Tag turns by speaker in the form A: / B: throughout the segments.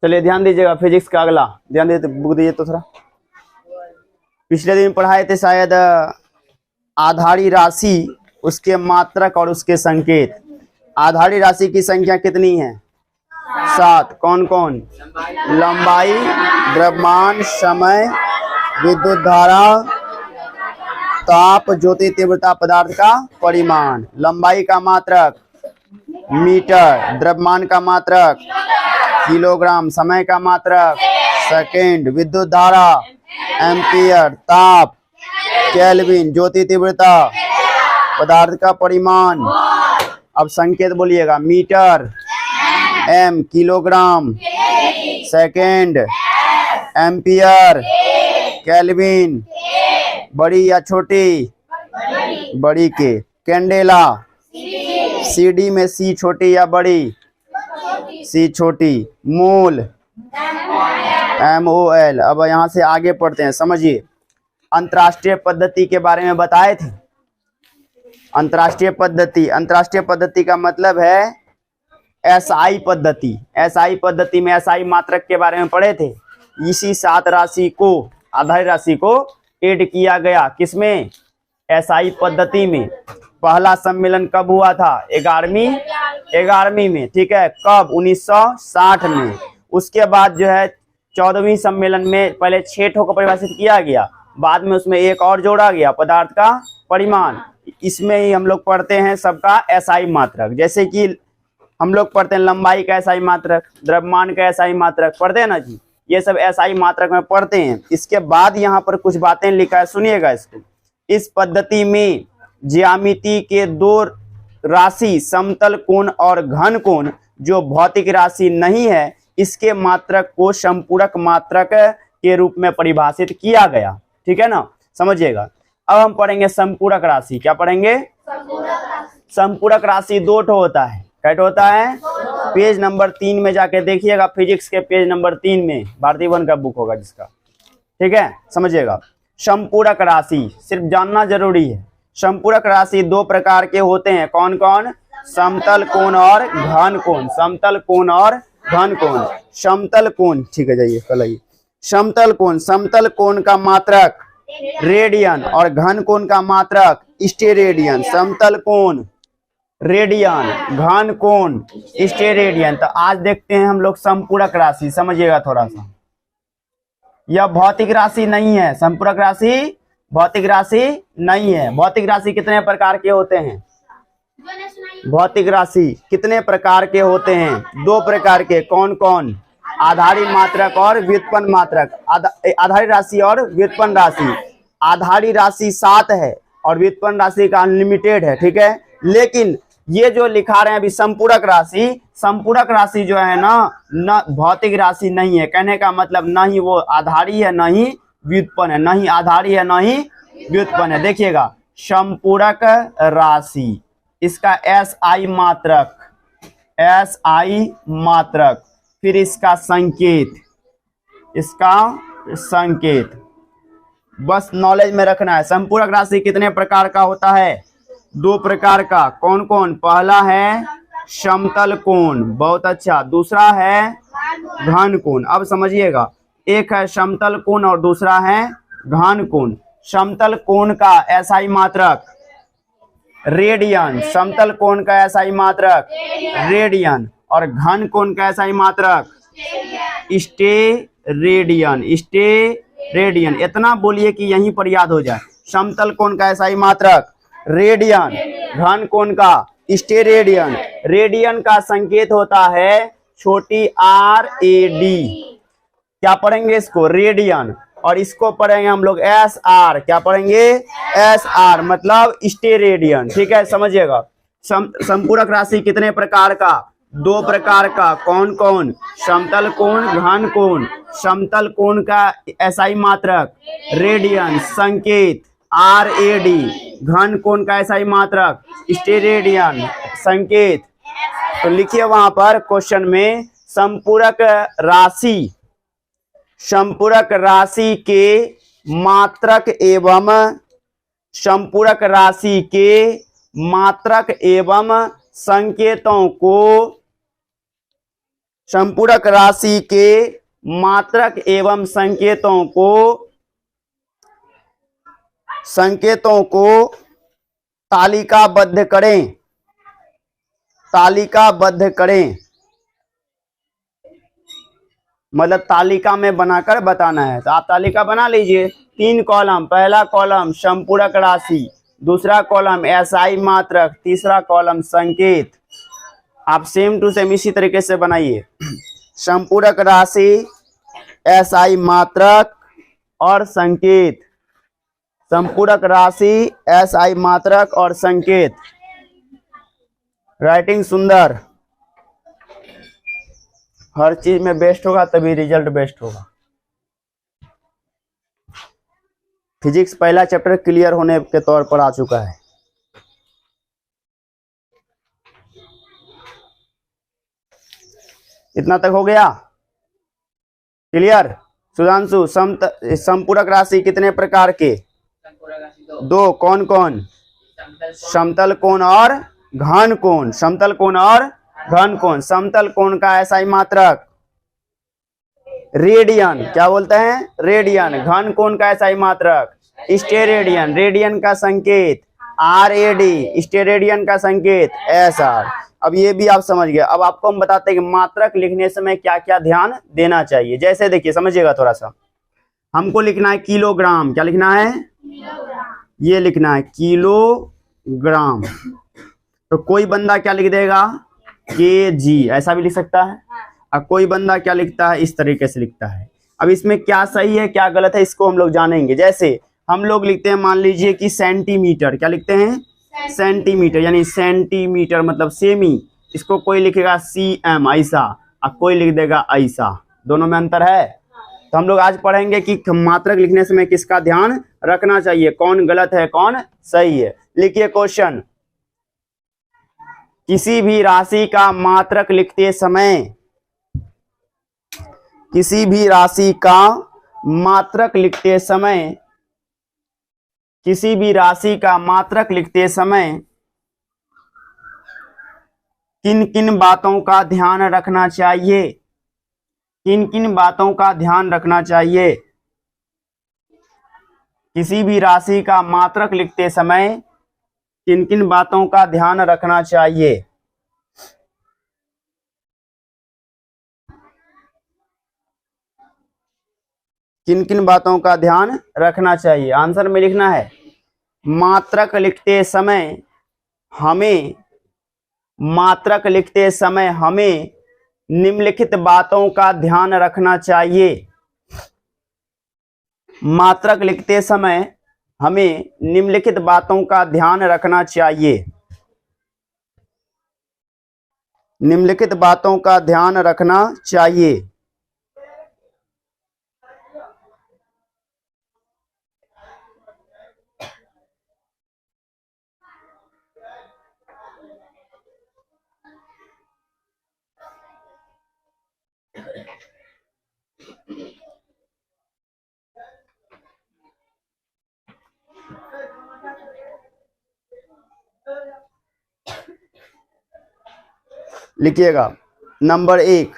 A: चलिए ध्यान दीजिएगा, फिजिक्स का अगला ध्यान दीजिए, बुक दीजिए तो थोड़ा। पिछले दिन पढ़ाए थे शायद आधारी राशि, उसके मात्रक और उसके संकेत। आधारी राशि की संख्या कितनी है? 7। कौन कौन? लंबाई, द्रव्यमान, समय, विद्युत धारा, ताप, ज्योति तीव्रता, पदार्थ का परिमाण। लंबाई का मात्रक मीटर, द्रव्यमान का मात्रक किलोग्राम, समय का मात्रक सेकेंड, विद्युत धारा एम्पियर, ताप केल्विन, ज्योति तीव्रता, पदार्थ का परिमाण। अब संकेत बोलिएगा, metre M, kilogram second, ampere, kelvin, बड़ी या छोटी? बड़ी के। कैंडेला, सीडी में सी छोटी या बड़ी? सी छोटी। मोल, MOL। अब यहां से आगे पढ़ते हैं, समझिए। अंतरराष्ट्रीय पद्धति के बारे में बताए थे। अंतरराष्ट्रीय पद्धति का मतलब है SI पद्धति। SI पद्धति में SI मात्रक के बारे में पढ़े थे। इसी 7 राशि को, आधारी राशि को ऐड किया गया किसमें? SI पद्धति में। पहला सम्मेलन कब हुआ था? 11वीं में, ठीक है। कब? 1960 में। उसके बाद जो है 14वीं सम्मेलन में पहले 6 ठो को परिभाषित किया गया, बाद में उसमें एक और जोड़ा गया, पदार्थ का परिमाण। इसमें ही हम लोग पढ़ते हैं सबका SI मात्रक। जैसे कि हम लोग पढ़ते हैं लंबाई का SI मात्रक, द्रव्यमान का SI मात्रक, पढ़ते हैं ना जी, ये सब SI मात्रक में पढ़ते हैं। इसके बाद यहाँ पर कुछ बातें लिखा है, सुनिएगा इसको। इस पद्धति में ज्यामिति के 2 राशि समतल कोण और घन कोण, जो भौतिक राशि नहीं है, इसके मात्रक को संपूरक मात्रक के रूप में परिभाषित किया गया, ठीक है ना, समझिएगा। अब हम पढ़ेंगे संपूरक राशि। क्या पढ़ेंगे? संपूरक राशि 2 ठो होता है। कैट होता है? पेज नंबर 3 में जाके देखिएगा, फिजिक्स के पेज नंबर 3 में भारतीय वन का बुक होगा जिसका, ठीक है, समझिएगा। संपूरक राशि सिर्फ जानना जरूरी है। संपूरक राशि 2 प्रकार के होते हैं। कौन कौन? समतल कोण और घन कोण। समतल कोण और घन कोण। समतल कोण, ठीक है, जाइए कल आइए। समतल कोण का मात्रक रेडियन और घन कोण का मात्रक स्टेरेडियन। समतल कोण रेडियन, घन कोण स्टेरेडियन। तो आज देखते हैं हम लोग संपूरक राशि, समझिएगा थोड़ा सा। यह भौतिक राशि नहीं है, संपूरक राशि भौतिक राशि नहीं है। भौतिक राशि कितने प्रकार के होते हैं? भौतिक राशि कितने प्रकार के होते हैं? 2 प्रकार के। कौन कौन? आधारी मात्रक और व्युत्पन्न मात्रक। आधारी राशि और व्युत्पन्न राशि। आधारी राशि 7 है और व्युत्पन्न राशि का अनलिमिटेड है, ठीक है। लेकिन ये जो लिखा रहे हैं अभी संपूरक राशि जो है ना, न भौतिक राशि नहीं है। कहने का मतलब न ही वो आधारी है, न ही व्युत्पन्न है। न ही आधारी है, न ही व्युत्पन्न है। देखिएगा, संपूरक राशि, इसका SI मात्रक, फिर इसका संकेत, बस नॉलेज में रखना है। संपूरक राशि कितने प्रकार का होता है? 2 प्रकार का। कौन कौन? पहला है समतल कोण, बहुत अच्छा। दूसरा है घन कोण। अब समझिएगा, एक है समतल कोण और दूसरा है घन कोण। समतल कोण का SI मात्रक रेडियन। समतल कोण का SI मात्रक रेडियन और घन कोण का SI मात्रक स्टेरेडियन। इतना बोलिए कि यहीं पर याद हो जाए। समतल कोण का SI मात्रक रेडियन, घन कोण का स्टेरेडियन। रेडियन का संकेत होता है छोटी RAD। क्या पढ़ेंगे इसको? रेडियन। और इसको पढ़ेंगे हम लोग SR। क्या पढ़ेंगे? SR मतलब स्टेरेडियन, ठीक है, समझिएगा। संपूरक राशि कितने प्रकार का? 2 प्रकार का। कौन कौन? समतल कोण, घन कोण। समतल कोण का SI मात्रक रेडियन, संकेत RAD। घन कोण का SI मात्रक स्टेरेडियन, संकेत। तो लिखिए वहां पर क्वेश्चन में, संपूरक राशि के मात्रक एवं संकेतों को संपूरक राशि के मात्रक एवं संकेतों को तालिकाबद्ध करें। मतलब तालिका में बनाकर बताना है, तो आप तालिका बना लीजिए। 3 कॉलम, पहला कॉलम संपूरक राशि, दूसरा कॉलम एसआई मात्रक, तीसरा कॉलम संकेत। आप सेम टू सेम इसी तरीके से बनाइए। संपूरक राशि, एसआई मात्रक और संकेत। संपूरक राशि, एसआई मात्रक और संकेत। राइटिंग सुंदर, हर चीज में बेस्ट होगा तभी रिजल्ट बेस्ट होगा। फिजिक्स पहला चैप्टर क्लियर होने के तौर पर आ चुका है। इतना तक हो गया क्लियर? सुधांशु, संपूरक राशि कितने प्रकार के? 2। कौन कौन? समतल कोण और घन कोण। समतल कोण और घन कोण। समतल कोण का एसआई मात्रक रेडियन, क्या बोलते हैं? रेडियन। घन कोण का एसआई मात्रक स्टेरेडियन। रेडियन का संकेत RAD, स्टेरेडियन का संकेत SR। अब ये भी आप समझ गए। अब आपको हम बताते हैं कि मात्रक लिखने समय क्या क्या ध्यान देना चाहिए। जैसे देखिए, समझिएगा थोड़ा सा। हमको लिखना है किलोग्राम। क्या लिखना है? ये लिखना है किलोग्राम। तो कोई बंदा क्या लिख देगा? KG, ऐसा भी लिख सकता है। और कोई बंदा क्या लिखता है? इस तरीके से लिखता है। अब इसमें क्या सही है क्या गलत है इसको हम लोग जानेंगे। जैसे हम लोग लिखते हैं, मान लीजिए कि सेंटीमीटर। क्या लिखते हैं? सेंटीमीटर, यानी सेंटीमीटर मतलब सेमी। इसको कोई लिखेगा CM ऐसा, और कोई लिख देगा ऐसा। दोनों में अंतर है। तो हम लोग आज पढ़ेंगे कि मात्रक लिखने समय किसका ध्यान रखना चाहिए, कौन गलत है कौन सही है। लिखिए क्वेश्चन। किसी भी राशि का मात्रक लिखते समय, किसी भी राशि का मात्रक लिखते समय, किसी भी राशि का मात्रक लिखते समय किन किन बातों का ध्यान रखना चाहिए? किन किन बातों का ध्यान रखना चाहिए? किसी भी राशि का मात्रक लिखते समय किन किन बातों का ध्यान रखना चाहिए? किन किन बातों का ध्यान रखना चाहिए? आंसर में लिखना है, मात्रक लिखते समय हमें, मात्रक लिखते समय हमें निम्नलिखित बातों का ध्यान रखना चाहिए। मात्रक लिखते समय हमें निम्नलिखित बातों का ध्यान रखना चाहिए। निम्नलिखित बातों का ध्यान रखना चाहिए। लिखिएगा। नंबर 1,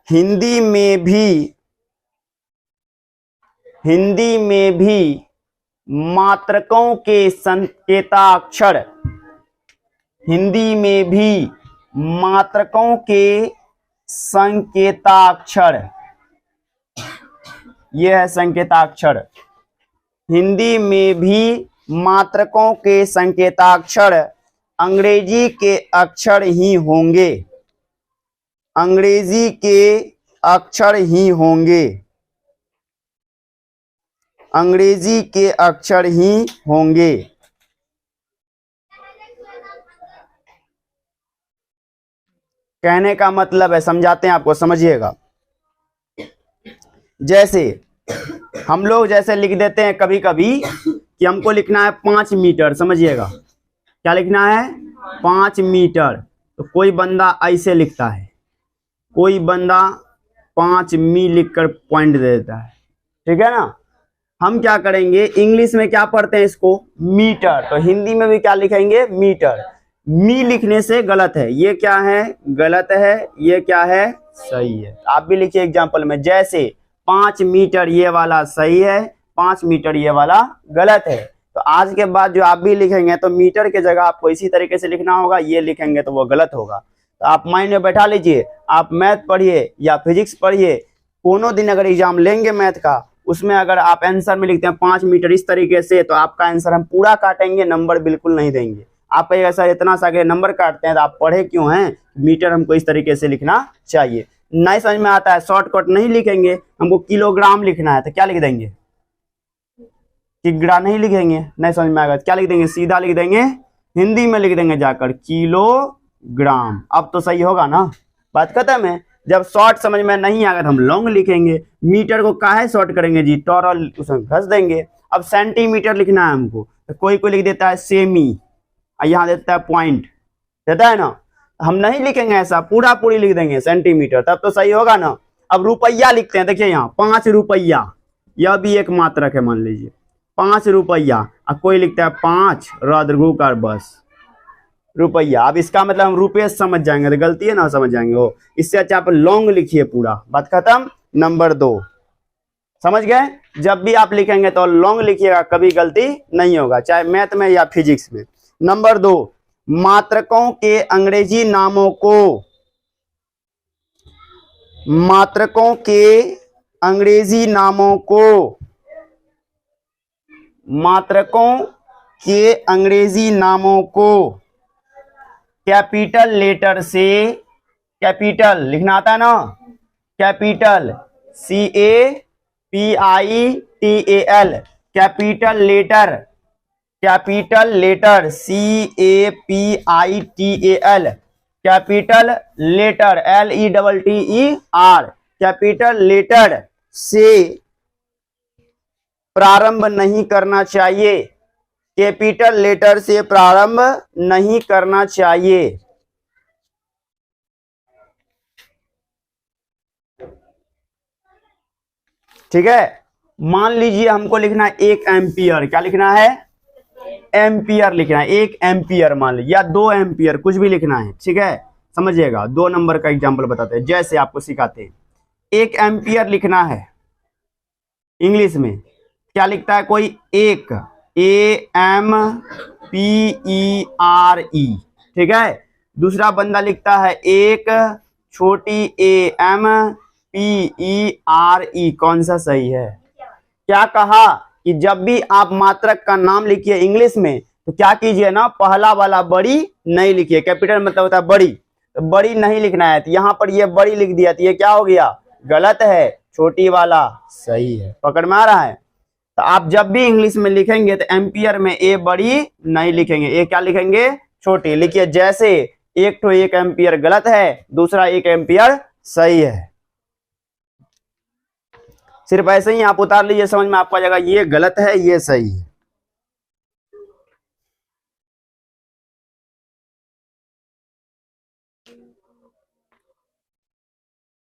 A: हिंदी में भी मात्रकों के संकेताक्षर, हिंदी में भी मात्रकों के संकेताक्षर, यह है संकेताक्षर। हिंदी में भी मात्रकों के संकेताक्षर अंग्रेजी के अक्षर ही होंगे। अंग्रेजी के अक्षर ही होंगे। अंग्रेजी के अक्षर ही होंगे। कहने का मतलब है, समझाते हैं आपको, समझिएगा। जैसे हम लोग जैसे लिख देते हैं कभी कभी कि हमको लिखना है 5 मीटर, समझिएगा। क्या लिखना है? 5 मीटर। तो कोई बंदा ऐसे लिखता है, कोई बंदा 5 मी लिखकर पॉइंट दे देता है, ठीक है ना। हम क्या करेंगे, इंग्लिश में क्या पढ़ते हैं इसको? मीटर। तो हिंदी में भी क्या लिखेंगे? मीटर। मी लिखने से गलत है। ये क्या है? गलत है। ये क्या है? सही है। आप भी लिखिए एग्जाम्पल में, जैसे 5 मीटर ये वाला सही है, 5 मीटर ये वाला गलत है। तो आज के बाद जो आप भी लिखेंगे तो मीटर के जगह आपको इसी तरीके से लिखना होगा, ये लिखेंगे तो वो गलत होगा। तो आप माइंड में बैठा लीजिए, आप मैथ पढ़िए या फिजिक्स पढ़िए, कोनो दिन अगर एग्जाम लेंगे मैथ का, उसमें अगर आप आंसर में लिखते हैं 5 मीटर इस तरीके से, तो आपका आंसर हम पूरा काटेंगे, नंबर बिल्कुल नहीं देंगे। आप कहिएगा सर इतना सा नंबर काटते हैं तो आप पढ़े क्यों हैं, मीटर हमको इस तरीके से लिखना चाहिए। नहीं समझ में आता है, शॉर्टकट नहीं लिखेंगे, हमको किलोग्राम लिखना है तो क्या लिख देंगे, किग्रा नहीं लिखेंगे। नहीं समझ में आएगा क्या लिख देंगे, सीधा लिख देंगे, हिंदी में लिख देंगे जाकर किलोग्राम। अब तो सही होगा ना, बात खत्म है। जब शॉर्ट समझ में नहीं आएगा तो हम लॉन्ग लिखेंगे। मीटर को काहे शॉर्ट करेंगे जी, टॉरल उसमें घस देंगे। अब सेंटीमीटर लिखना है हमको, तो कोई लिख देता है सेमी, यहाँ देता है पॉइंट, देता है ना, हम नहीं लिखेंगे ऐसा, पूरा पूरी लिख देंगे सेंटीमीटर, तब तो सही होगा ना। अब रुपया लिखते हैं, देखिए यहाँ 5 रुपया, यह भी एक मात्रक है, मान लीजिए 5 रुपया। अब कोई लिखता है 5 रद्र बस रुपया। अब इसका मतलब हम रुपये समझ जाएंगे, तो गलती है ना, समझ जाएंगे हो। इससे अच्छा आप लॉन्ग लिखिए पूरा, बात खत्म। नंबर 2 समझ गए, जब भी आप लिखेंगे तो लॉन्ग लिखिएगा, कभी गलती नहीं होगा, चाहे मैथ में या फिजिक्स में। नंबर 2, मात्रकों के अंग्रेजी नामों को, मात्रकों के अंग्रेजी नामों को, मात्रकों के अंग्रेजी नामों को कैपिटल लेटर से, कैपिटल लिखना आता है ना, capital CAPITAL, capital letter, capital letter CAPITAL, capital letter LETTER, capital letter से प्रारंभ नहीं करना चाहिए, कैपिटल लेटर से प्रारंभ नहीं करना चाहिए। ठीक है, मान लीजिए हमको लिखना है 1 एम्पियर, क्या लिखना है, एम्पियर लिखना है, 1 एम्पियर मान लीजिए, या 2 एम्पियर, कुछ भी लिखना है। ठीक है, समझिएगा, 2 नंबर का एग्जांपल बताते हैं, जैसे आपको सिखाते हैं। 1 एम्पियर लिखना है, इंग्लिश में क्या लिखता है कोई, 1 AMPERE, ठीक है। दूसरा बंदा लिखता है 1 छोटी AMPERE, कौन सा सही है। क्या कहा कि जब भी आप मात्रक का नाम लिखिए इंग्लिश में, तो क्या कीजिए ना, पहला वाला बड़ी नहीं लिखिए, कैपिटल मतलब होता है बड़ी, तो बड़ी नहीं लिखना है। तो यहाँ पर ये बड़ी लिख दिया, तो ये क्या हो गया, गलत है, छोटी वाला सही है। पकड़ में आ रहा है। तो आप जब भी इंग्लिश में लिखेंगे तो एम्पियर में ए बड़ी नहीं लिखेंगे, ए क्या लिखेंगे, छोटी लिखिए। जैसे 1 एम्पियर गलत है, दूसरा 1 एम्पियर सही है। सिर्फ ऐसे ही आप उतार लीजिए, समझ में आपको आ जाएगा ये गलत है ये सही है।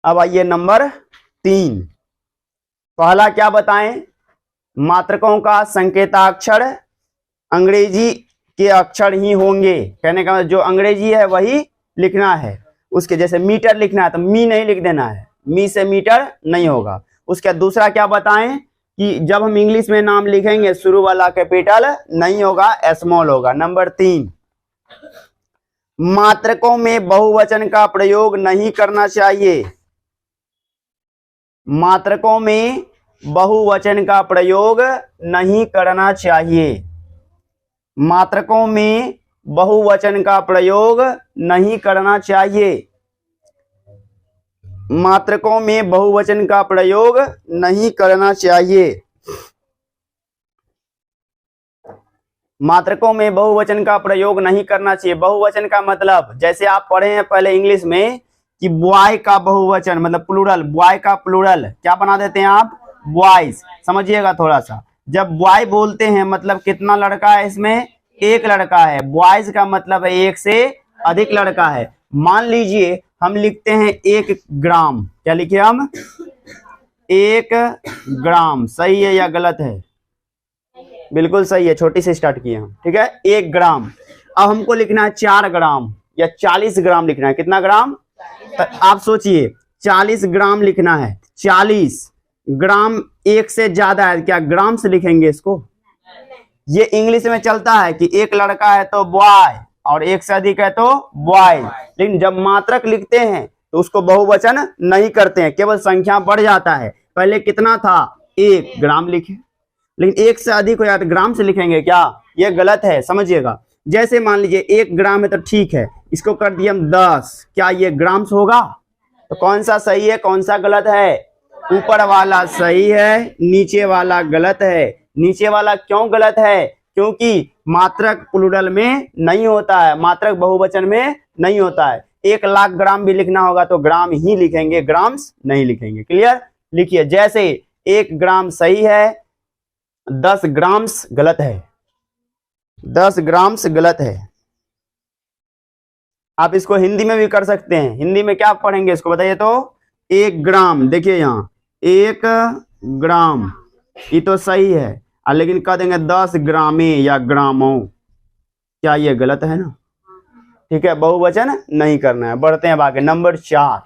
A: अब आइए नंबर 3, पहला क्या बताएं, मात्रकों का संकेताक्षर अंग्रेजी के अक्षर ही होंगे। कहने का जो अंग्रेजी है वही लिखना है। उसके जैसे मीटर लिखना है तो मी नहीं लिख देना है, मी से मीटर नहीं होगा। उसके दूसरा क्या बताएं कि जब हम इंग्लिश में नाम लिखेंगे शुरू वाला कैपिटल नहीं होगा, स्मॉल होगा। नंबर 3, मात्रकों में बहुवचन का प्रयोग नहीं करना चाहिए, मात्रकों में बहुवचन का प्रयोग नहीं करना चाहिए, मात्रकों में बहुवचन का प्रयोग नहीं करना चाहिए, मात्रकों में बहुवचन का प्रयोग नहीं करना चाहिए, मात्रकों में बहुवचन का प्रयोग नहीं करना चाहिए। बहुवचन का मतलब जैसे आप पढ़े हैं पहले इंग्लिश में कि बॉय का बहुवचन मतलब प्लूरल, बॉय का प्लूरल क्या बना देते हैं आप, बॉयज। समझिएगा थोड़ा सा, जब बॉय बोलते हैं मतलब कितना लड़का है, इसमें 1 लड़का है। बॉयज का मतलब है 1 से अधिक लड़का है। मान लीजिए हम लिखते हैं 1 ग्राम, क्या लिखे हम, 1 ग्राम। सही है या गलत है, बिल्कुल सही है, छोटी से स्टार्ट किए हम। ठीक है, 1 ग्राम। अब हमको लिखना है 4 ग्राम या 40 ग्राम लिखना है, कितना ग्राम। तो आप सोचिए 40 ग्राम लिखना है, 40 ग्राम, एक से ज्यादा है क्या ग्राम से लिखेंगे इसको? ये इंग्लिश में चलता है कि एक लड़का है तो बॉय और एक से अधिक है तो बॉय, लेकिन जब मात्रक लिखते हैं तो उसको बहुवचन नहीं करते हैं, केवल संख्या बढ़ जाता है। पहले कितना था? 1 ग्राम लिखे, लेकिन एक से अधिक हो जाए तो ग्राम से लिखेंगे क्या? ये गलत है, समझिएगा। जैसे मान लीजिए 1 ग्राम है तो ठीक है, इसको कर दिए हम 10, क्या ये ग्राम से होगा? तो कौन सा सही है, कौन सा गलत है? ऊपर वाला सही है, नीचे वाला गलत है। नीचे वाला क्यों गलत है? क्योंकि मात्रक प्लूरल में नहीं होता है, मात्रक बहुवचन में नहीं होता है। 1 लाख ग्राम भी लिखना होगा तो ग्राम ही लिखेंगे, ग्राम्स नहीं लिखेंगे। क्लियर? लिखिए, जैसे 1 ग्राम सही है, 10 ग्राम्स गलत है, 10 ग्राम्स गलत है। आप इसको हिंदी में भी कर सकते हैं। हिंदी में क्या पढ़ेंगे इसको बताइए तो? 1 ग्राम, देखिए यहाँ 1 ग्राम, ये तो सही है, लेकिन कह देंगे 10 ग्रामे या ग्रामों, क्या ये गलत है ना? ठीक है, बहुवचन नहीं करना है। बढ़ते हैं आगे, नंबर 4।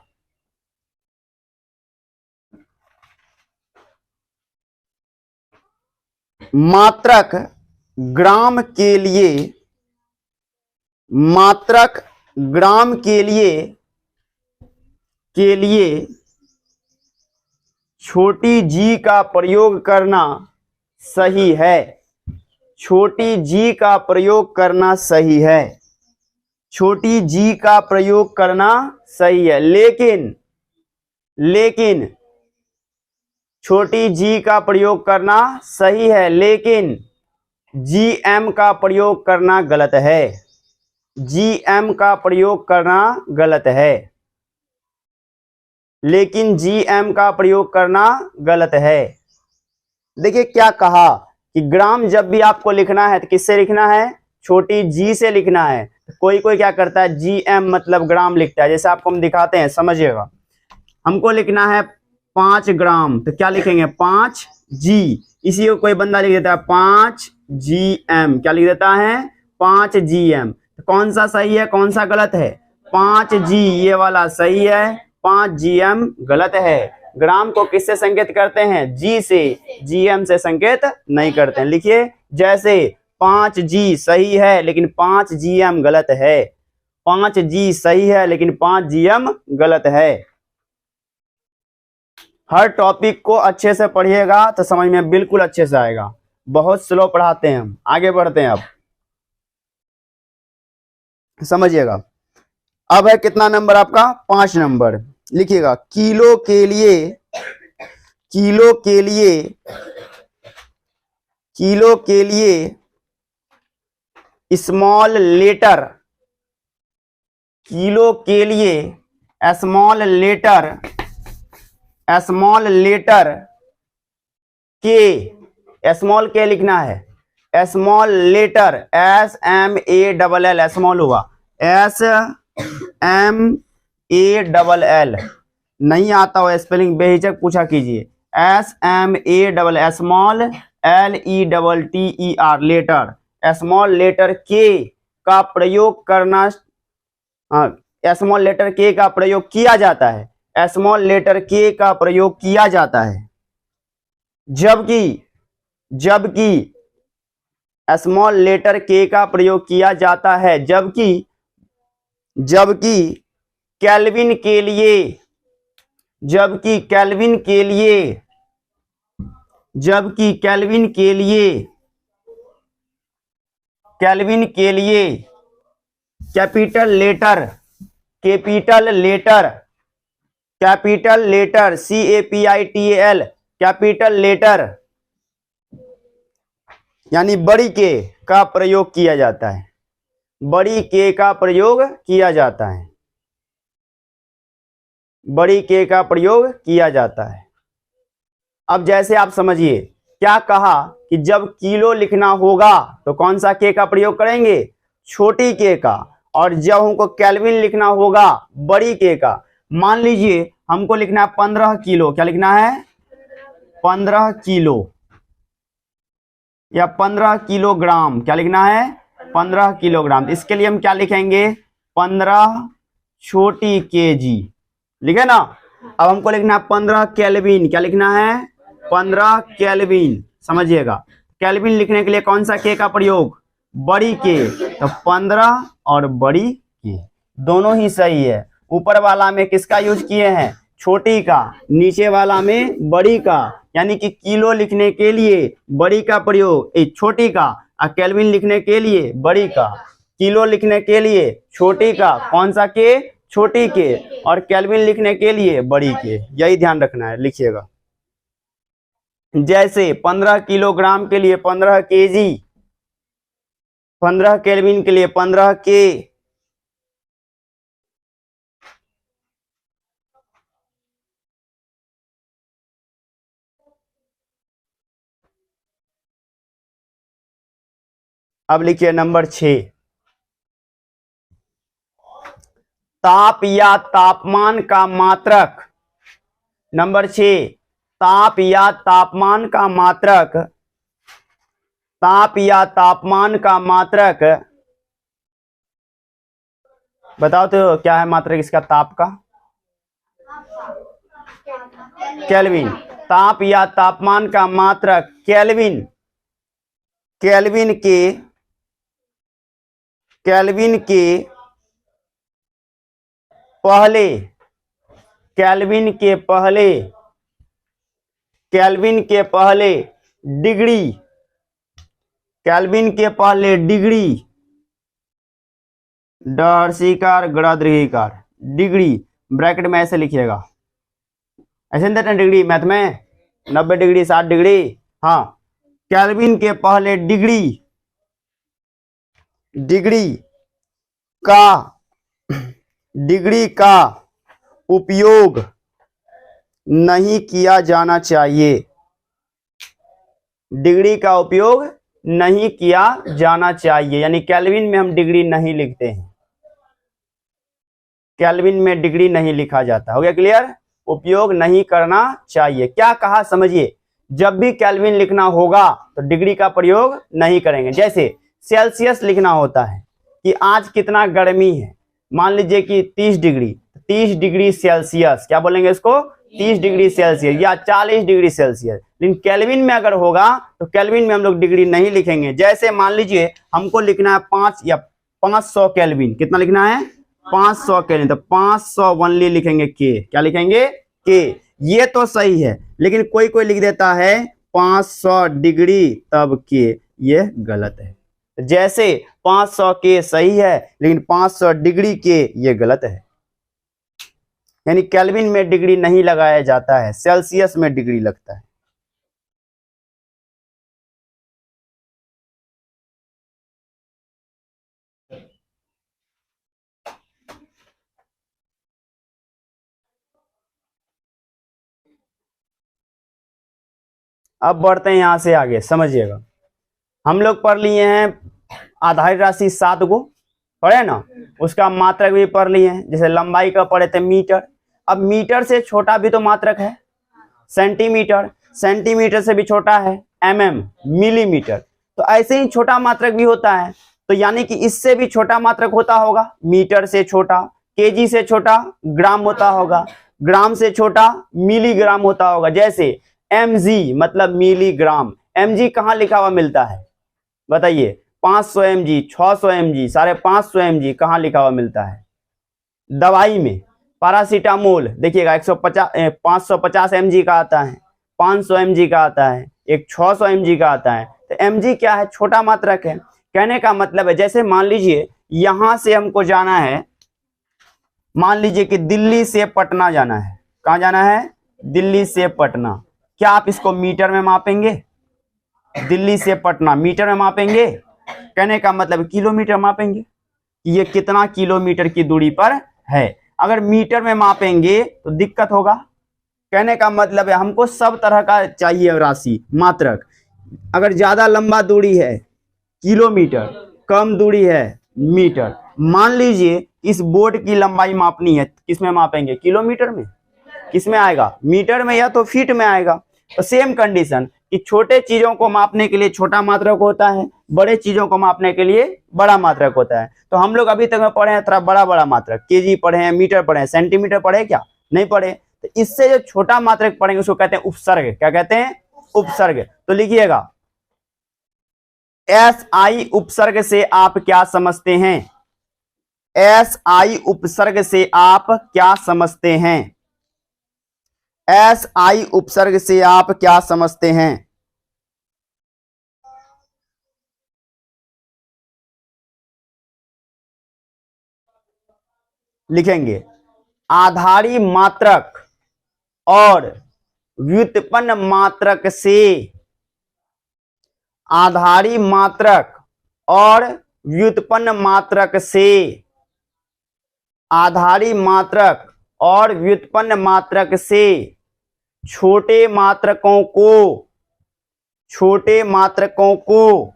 A: मात्रक ग्राम के लिए, मात्रक ग्राम के लिए छोटी जी का प्रयोग करना सही है। छोटी जी का प्रयोग करना सही है, छोटी जी का प्रयोग करना सही है, लेकिन छोटी जी का प्रयोग करना सही है, लेकिन GM का प्रयोग करना गलत है। GM का प्रयोग करना गलत है, लेकिन GM का प्रयोग करना गलत है। देखिए क्या कहा कि ग्राम जब भी आपको लिखना है तो किससे लिखना है? छोटी जी से लिखना है। कोई कोई क्या करता है, GM मतलब ग्राम लिखता है। जैसे आपको हम दिखाते हैं, समझिएगा। हमको लिखना है 5 ग्राम, तो क्या लिखेंगे? 5G। इसी को कोई बंदा लिख देता है 5GM, क्या लिख देता है? 5GM। तो कौन सा सही है, कौन सा गलत है? 5G ये वाला सही है, 5GM गलत है। ग्राम को किससे संकेत करते हैं? G से, GM से संकेत नहीं करते हैं। लिखिए, जैसे 5G सही है लेकिन 5GM गलत है, 5G सही है लेकिन 5GM गलत है। हर टॉपिक को अच्छे से पढ़िएगा तो समझ में बिल्कुल अच्छे से आएगा। बहुत स्लो पढ़ाते हैं हम। आगे बढ़ते हैं, अब समझिएगा। अब है कितना नंबर आपका? 5 नंबर। लिखिएगा, किलो के लिए स्मॉल लेटर, किलो के लिए स्मॉल लेटर के, स्मॉल के लिखना है, स्मॉल लेटर SMALL, स्मॉल हुआ SMALL। नहीं आता हो स्पेलिंग बेहिचक पूछा कीजिए। SMALL, small LETTER, letter. Small letter के का प्रयोग करना, स्मॉल लेटर के का प्रयोग किया जाता है, स्मॉल लेटर के का प्रयोग किया जाता है, जबकि स्मॉल लेटर के का प्रयोग किया जाता है, जबकि केल्विन के लिए capital letter CAPITAL, capital letter यानी बड़ी के का प्रयोग किया जाता है, बड़ी के का प्रयोग किया जाता है, बड़ी के का प्रयोग किया जाता है। अब जैसे आप समझिए, क्या कहा कि जब किलो लिखना होगा तो कौन सा के का प्रयोग करेंगे? छोटी के का। और जब हमको केल्विन लिखना होगा, बड़ी के का। मान लीजिए हमको लिखना है 15 किलो, क्या लिखना है? 15 किलो या 15 किलोग्राम, क्या लिखना है? 15 किलोग्राम। इसके लिए हम क्या लिखेंगे? 15 छोटी केजी, लिखे ना? अब हमको लिखना है 15 केल्विन। क्या लिखना है? 15 केल्विन। समझिएगा, केल्विन लिखने के लिए कौन सा के का प्रयोग? बड़ी के। तो 15 और बड़ी के दोनों ही सही है। ऊपर वाला में किसका यूज किए हैं? छोटी का। नीचे वाला में बड़ी का, यानी कि किलो लिखने के लिए बड़ी का प्रयोग, छोटी का, और केल्विन लिखने के लिए बड़ी का, किलो लिखने के लिए छोटी का, कौन सा के? छोटी के, और केल्विन लिखने के लिए बड़ी के। यही ध्यान रखना है, लिखिएगा। जैसे 15 किलोग्राम के लिए 15 केजी, 15 केल्विन के लिए 15 के। अब लिखिए नंबर 6, ताप या तापमान का मात्रक। नंबर 6, ताप या तापमान का मात्रक। ताप या तापमान का मात्रक बताओ तो क्या है मात्रक इसका? ताप का केल्विन। ताप या तापमान का मात्रक केल्विन। केल्विन के पहले, केल्विन के पहले, केल्विन के पहले डिग्री, केल्विन के पहले डिग्री, डर्शिकार गणद्रहिकार, डिग्री ब्रैकेट में ऐसे लिखिएगा, ऐसे नहीं देते डिग्री मैथ में 90 डिग्री 60 डिग्री। हाँ, केल्विन के पहले डिग्री का उपयोग नहीं किया जाना चाहिए। डिग्री का उपयोग नहीं किया जाना चाहिए, यानी केल्विन में हम डिग्री नहीं लिखते हैं। केल्विन में डिग्री नहीं लिखा जाता। हो गया क्लियर? उपयोग नहीं करना चाहिए। क्या कहा समझिए, जब भी केल्विन लिखना होगा तो डिग्री का प्रयोग नहीं करेंगे। जैसे सेल्सियस लिखना होता है कि आज कितना गर्मी है, मान लीजिए कि 30 डिग्री, 30 डिग्री सेल्सियस, क्या बोलेंगे इसको? 30 डिग्री सेल्सियस या 40 डिग्री सेल्सियस। लेकिन केल्विन में अगर होगा तो केल्विन में हम लोग डिग्री नहीं लिखेंगे। जैसे मान लीजिए हमको लिखना है 5 या 500 केल्विन। कितना लिखना है? 500 केल्विन, तो 500 ओनली लिखेंगे के। क्या लिखेंगे? के। ये तो सही है, लेकिन कोई कोई लिख देता है 500 डिग्री तब के, ये गलत है। जैसे 500 के सही है, लेकिन 500 डिग्री के ये गलत है। यानी केल्विन में डिग्री नहीं लगाया जाता है, सेल्सियस में डिग्री लगता है। अब बढ़ते हैं यहां से आगे, समझिएगा। हम लोग पढ़ लिए हैं आधारित राशि 7 गो, पढ़े ना? उसका मात्रक भी पढ़ लिए हैं। जैसे लंबाई का पढ़े थे मीटर। अब मीटर से छोटा भी तो मात्रक है सेंटीमीटर, सेंटीमीटर से भी छोटा है mm, मिलीमीटर। तो ऐसे ही छोटा मात्रक भी होता है। तो यानी कि इससे भी छोटा मात्रक होता होगा, मीटर से छोटा, केजी से छोटा ग्राम होता होगा, ग्राम से छोटा मिलीग्राम होता होगा। जैसे mg मतलब मिलीग्राम। mg कहाँ लिखा हुआ मिलता है बताइए? 500 mg, 600 mg, 550 mg कहाँ लिखा हुआ मिलता है? दवाई में पैरासीटामोल देखिएगा 550 mg का आता है, 500 mg का आता है, एक 600 mg का आता है। तो mg क्या है? छोटा मात्रक है। कहने का मतलब है, जैसे मान लीजिए यहां से हमको जाना है, मान लीजिए कि दिल्ली से पटना जाना है। कहाँ जाना है? दिल्ली से पटना। क्या आप इसको मीटर में मापेंगे? दिल्ली से पटना मीटर में मापेंगे? कहने का मतलब किलोमीटर मापेंगे कि ये कितना किलोमीटर की दूरी पर है। अगर मीटर में मापेंगे तो दिक्कत होगा। कहने का मतलब है हमको सब तरह का चाहिए राशि, मात्रक। अगर ज्यादा लंबा दूरी है किलोमीटर, कम दूरी है मीटर। मान लीजिए इस बोर्ड की लंबाई मापनी है, किसमें मापेंगे? किलोमीटर में। किसमें आएगा? मीटर में या तो फीट में आएगा। तो सेम कंडीशन कि छोटे चीजों को मापने के लिए छोटा मात्रक होता है, बड़े चीजों को मापने के लिए बड़ा मात्रक होता है। तो हम लोग अभी तक में पढ़े हैं थोड़ा बड़ा बड़ा मात्रक, केजी पढ़े हैं, मीटर पढ़े हैं, सेंटीमीटर पढ़े क्या? नहीं पढ़े। तो इससे जो छोटा मात्रक पढ़ेंगे उसको कहते हैं उपसर्ग। क्या कहते हैं? उपसर्ग। तो लिखिएगा, एस आई उपसर्ग से आप क्या समझते हैं? एस आई उपसर्ग से आप क्या समझते हैं? एस आई उपसर्ग से आप क्या समझते हैं? लिखेंगे, आधारी मात्रक और व्युत्पन्न मात्रक से, आधारी मात्रक और व्युत्पन्न मात्रक से, आधारी मात्रक और व्युत्पन्न मात्रक से छोटे मात्रकों को, छोटे मात्रकों को,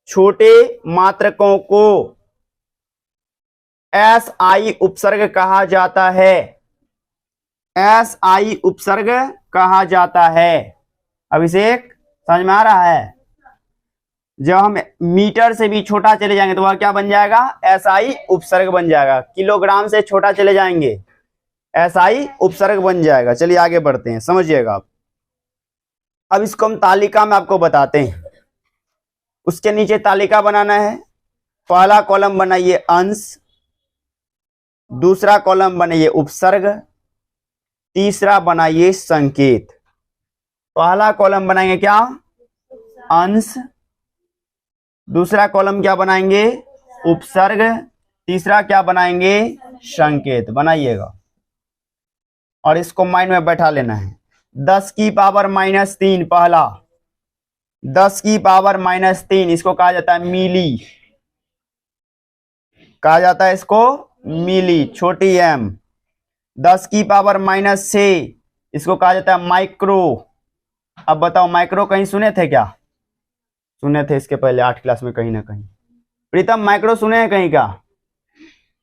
A: छोटे मात्रकों को एस आई उपसर्ग कहा जाता है। एस आई उपसर्ग कहा जाता है। अभिषेक समझ में आ रहा है? जब हम मीटर से भी छोटा चले जाएंगे तो वह क्या बन जाएगा? एसआई उपसर्ग बन जाएगा। किलोग्राम से छोटा चले जाएंगे एसआई उपसर्ग बन जाएगा। चलिए आगे बढ़ते हैं, समझिएगा आप। अब इसको हम तालिका में आपको बताते हैं। उसके नीचे तालिका बनाना है। पहला कॉलम बनाइए अंश, दूसरा कॉलम बनाइए उपसर्ग, तीसरा बनाइए संकेत। पहला कॉलम बनाएंगे क्या? अंश। दूसरा कॉलम क्या बनाएंगे? उपसर्ग। तीसरा क्या बनाएंगे? संकेत। बनाइएगा और इसको माइंड में बैठा लेना है। 10 की पावर -3 पहला, 10 की पावर -3 इसको कहा जाता है मिली, कहा जाता है इसको मिली, छोटी m। 10 की पावर -6 इसको कहा जाता है माइक्रो। अब बताओ माइक्रो कहीं सुने थे क्या? सुने थे इसके पहले 8 क्लास में कहीं ना कहीं। प्रीतम माइक्रो सुने हैं कहीं का?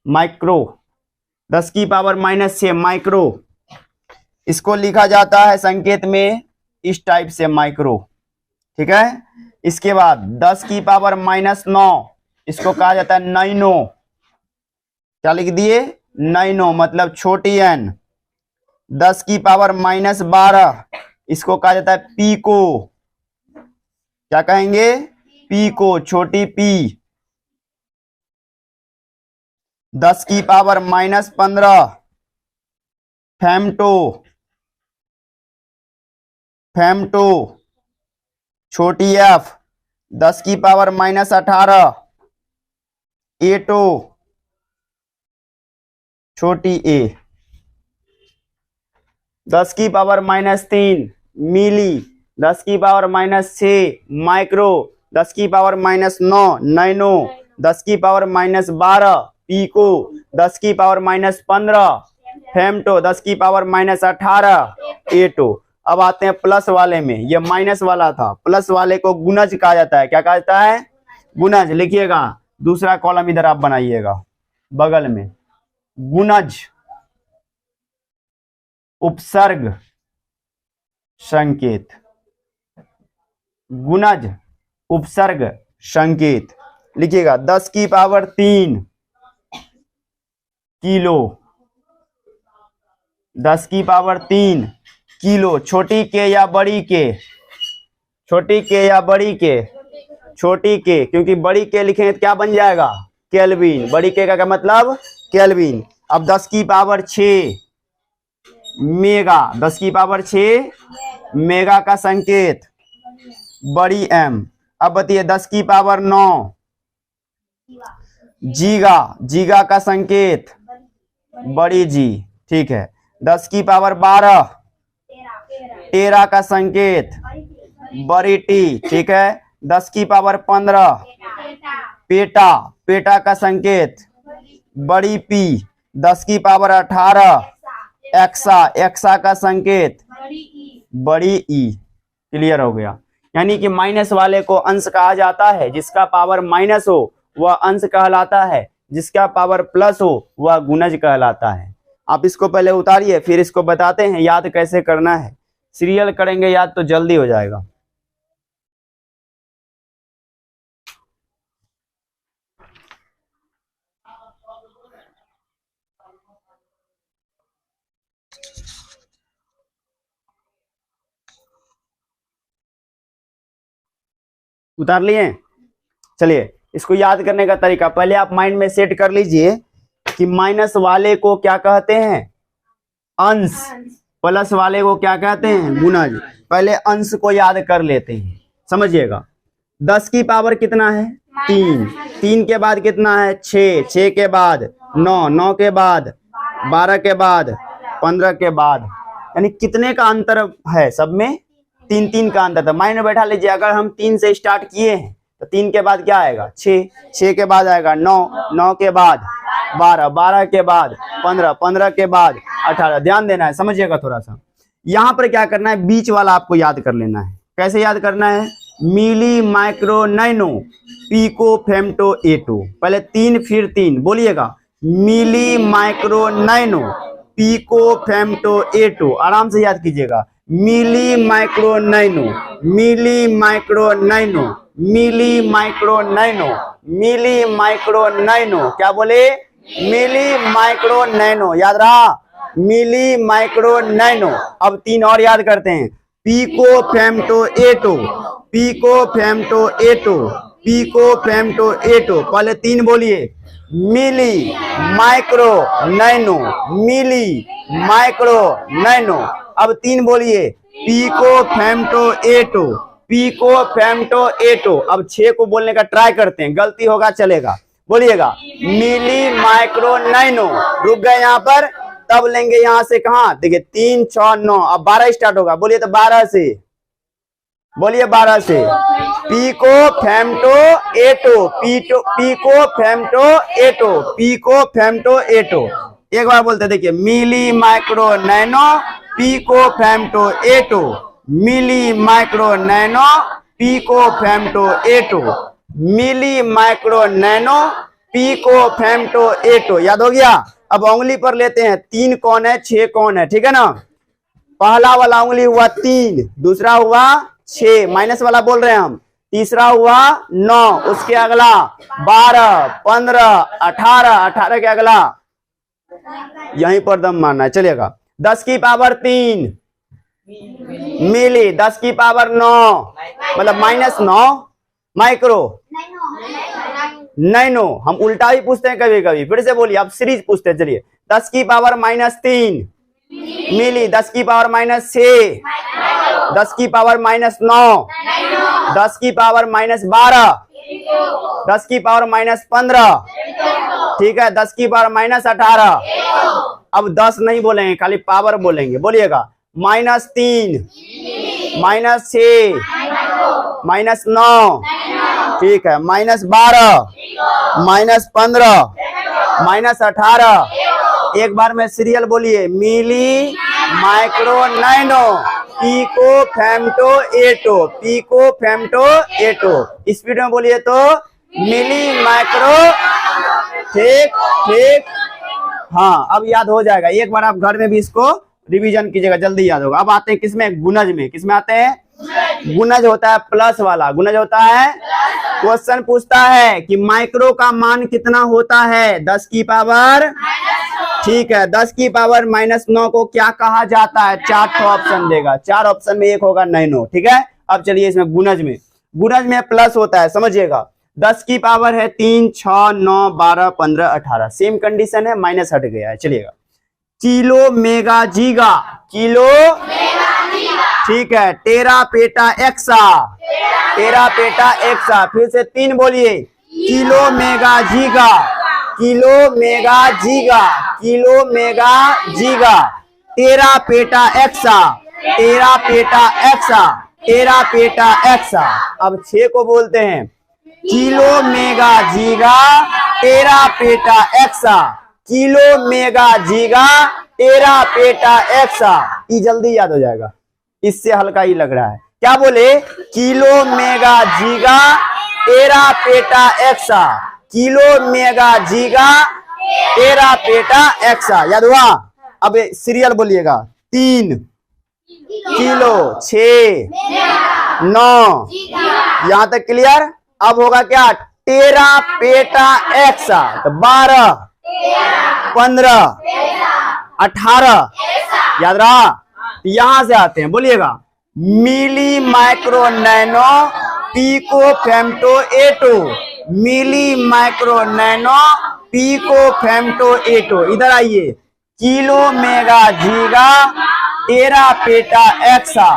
A: माइक्रो 10 की पावर -6 माइक्रो। इसको लिखा जाता है संकेत में इस टाइप से माइक्रो। ठीक है। इसके बाद 10 की पावर -9 इसको कहा जाता है नैनो। क्या लिख दिए? नैनो मतलब छोटी n। 10 की पावर -12 इसको कहा जाता है पीको। क्या कहेंगे? पीको, छोटी पी। 10 की पावर -15 फेमटो, फेमटो, छोटी एफ। 10 की पावर -18 एटो, छोटी ए। 10 की पावर -3 मिली, 10 की पावर -6 माइक्रो, 10 की पावर -9 नैनो, 10 की पावर -12 पीको, 10 की पावर -15 फेमटो, 10 की पावर -18 एटो। अब आते हैं प्लस वाले में। ये माइनस वाला था, प्लस वाले को गुणज कहा जाता है। क्या कहा जाता है? गुणज। लिखिएगा, दूसरा कॉलम इधर आप बनाइएगा बगल में। गुणज, उपसर्ग, संकेत। गुणज, उपसर्ग, संकेत। लिखिएगा 10 की पावर 3 किलो, 10 की पावर 3 किलो, छोटी के या बड़ी के? छोटी के या बड़ी के? छोटी के, क्योंकि बड़ी के लिखेंगे तो क्या बन जाएगा? केल्विन। बड़ी के का क्या मतलब? केल्विन। अब 10 की पावर 6 मेगा, 10 की पावर 6 मेगा का संकेत बड़ी एम। अब बताइए 10 की पावर 9 जीगा, जीगा का संकेत बड़ी जी। ठीक है। 10 की पावर 12 टेरा का संकेत बड़ी टी। ठीक है। 10 की पावर 15 पेटा, पेटा का संकेत बड़ी पी। 10 की पावर 18 एक्सा, एक्सा का संकेत बड़ी ई। क्लियर हो गया? यानी कि माइनस वाले को अंश कहा जाता है। जिसका पावर माइनस हो वह अंश कहलाता है, जिसका पावर प्लस हो वह गुणज कहलाता है। आप इसको पहले उतारिए, फिर इसको बताते हैं याद कैसे करना है। सीरियल करेंगे याद तो जल्दी हो जाएगा। उतार लिए। चलिए इसको याद करने का तरीका पहले आप माइंड में सेट कर लीजिए कि माइनस वाले को क्या कहते हैं, अंश, प्लस वाले को क्या कहते हैं, गुणज। पहले अंश को याद कर लेते हैं, समझिएगा। 10 की पावर कितना है, 3, 3 के बाद कितना है, 6, 6 के बाद 9, 9 के बाद 12 के बाद 15 के बाद, यानी कितने का अंतर है सब में, 3 3 का अंतर था। माइंड में बैठा लीजिए, अगर हम 3 से स्टार्ट किए हैं तो 3 के बाद क्या आएगा, 6, 6 के बाद आएगा 9, 9 के बाद 12, 12 के बाद 15, 15 के बाद 18। ध्यान देना है, समझिएगा थोड़ा सा। यहाँ पर क्या करना है, बीच वाला आपको याद कर लेना है। कैसे याद करना है, milli micro nano pico femto A2। पहले 3 फिर 3 बोलिएगा, milli micro nano pico femto A2। आराम से याद कीजिएगा, milli micro nano, milli micro nano, milli micro nano, milli micro nano. क्या बोले, मिली माइक्रो नैनो, याद रहा, मिली माइक्रो नैनो। अब 3 और याद करते हैं, pico femto A2, pico femto A2, pico femto A2। पहले 3 बोलिए, milli micro nano, milli micro nano. अब 3 बोलिए, pico femto A2, pico femto A2। अब 6 को बोलने का ट्राई करते हैं, गलती होगा चलेगा, बोलिएगा, मिली माइक्रो नैनो। रुक गए यहाँ पर, तब लेंगे यहाँ से कहाँ, देखिए 3 6 9, अब 12 स्टार्ट होगा, बोलिए तो 12 से, बोलिए 12 से, pico femto A2, pico femto A2, pico femto A2। एक बार बोलते देखिए, milli micro nano pico femto A2, milli micro nano pico femto A2, milli micro nano pico femto A2। याद हो गया। अब उंगली पर लेते हैं, 3 कौन है, 6 कौन है, ठीक है ना। पहला वाला उंगली हुआ 3, दूसरा हुआ 6, माइनस वाला बोल रहे हैं हम, तीसरा हुआ 9, उसके अगला 12, 15, 18, 18 के अगला, यहीं पर दम मारना है, चलिएगा। 10 की पावर 3 मिली, 10 की पावर 9 मतलब -9 माइक्रो नैनो। हम उल्टा ही पूछते हैं कभी कभी, फिर से बोलिए, अब सीरीज पूछते हैं। चलिए, 10 की पावर -3 मिली, 10 की पावर -6, 10 की पावर -9, 10 की पावर -12, 10 की पावर -15, ठीक है, 10 की पावर -18। अब 10 नहीं बोलेंगे, खाली पावर बोलेंगे, बोलिएगा, -3, -6, -9, ठीक है, -12, -15, -18। एक बार में सीरियल बोलिए, milli micro nano pico femto A2, pico femto A2। Speed में बोलिए तो मिली माइक्रो, ठीक ठीक, हाँ अब याद हो जाएगा। एक बार आप घर में भी इसको रिवीजन कीजिएगा, जल्दी याद होगा। अब आते हैं किसमें, गुणज में। किसमें आते हैं, गुणज होता है प्लस वाला, गुणज होता है। क्वेश्चन पूछता है कि माइक्रो का मान कितना होता है, 10 की पावर, ठीक है, 10 की पावर -9 को क्या कहा जाता है, 4 ऑप्शन देगा, 4 ऑप्शन में एक होगा नैनो, ठीक है। अब चलिए इसमें गुणज में, गुणज में प्लस होता है, समझिएगा। 10 की पावर है 3, 6, 9, 12, 15, 18, सेम कंडीशन है, माइनस हट गया है। चलिएगा, किलो मेगा जीगा, किलो ठीक है, tera peta exa, tera peta exa. फिर से 3 बोलिए, kilo mega giga, kilo mega giga, kilo mega giga, tera peta exa, tera peta exa, tera peta exa. अब 6 को बोलते हैं, kilo mega giga tera peta exa, kilo mega giga tera peta exa. ये जल्दी याद हो जाएगा, इससे हल्का ही लग रहा है। क्या बोले, kilo mega giga tera peta exa, kilo mega giga tera peta exa. याद हुआ। अब सीरियल बोलिएगा, 3 किलो, 6 9, यहां तक क्लियर। अब होगा क्या, टेरा पेटा एक्सा, तो 12 15 18, याद रहा। यहां से आते हैं, बोलिएगा, milli micro nano pico femto atto, milli micro nano pico femto atto. इधर आइए, kilo mega giga tera peta exa,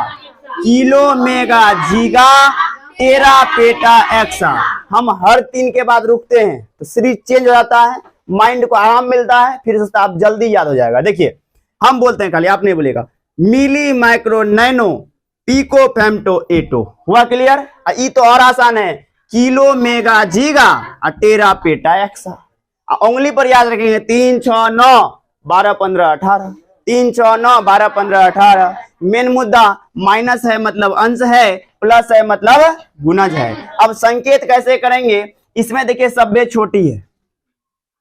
A: kilo mega giga tera peta exa. हम हर 3 के बाद रुकते हैं तो सीरीज चेंज हो जाता है, माइंड को आराम मिलता है, फिर आप जल्दी याद हो जाएगा। देखिए हम बोलते हैं, खाली आप नहीं बोलेगा, milli micro nano pico femto atto. हुआ क्लियर? ई तो और आसान है, kilo mega giga tera peta exa. उंगली पर याद रखेंगे, 3 6 9 12 15 18, 3 6 9 12 15 18। मेन मुद्दा माइनस है मतलब अंश है, प्लस है मतलब गुणज है। अब संकेत कैसे करेंगे? इसमें देखिए सब्बे छोटी है,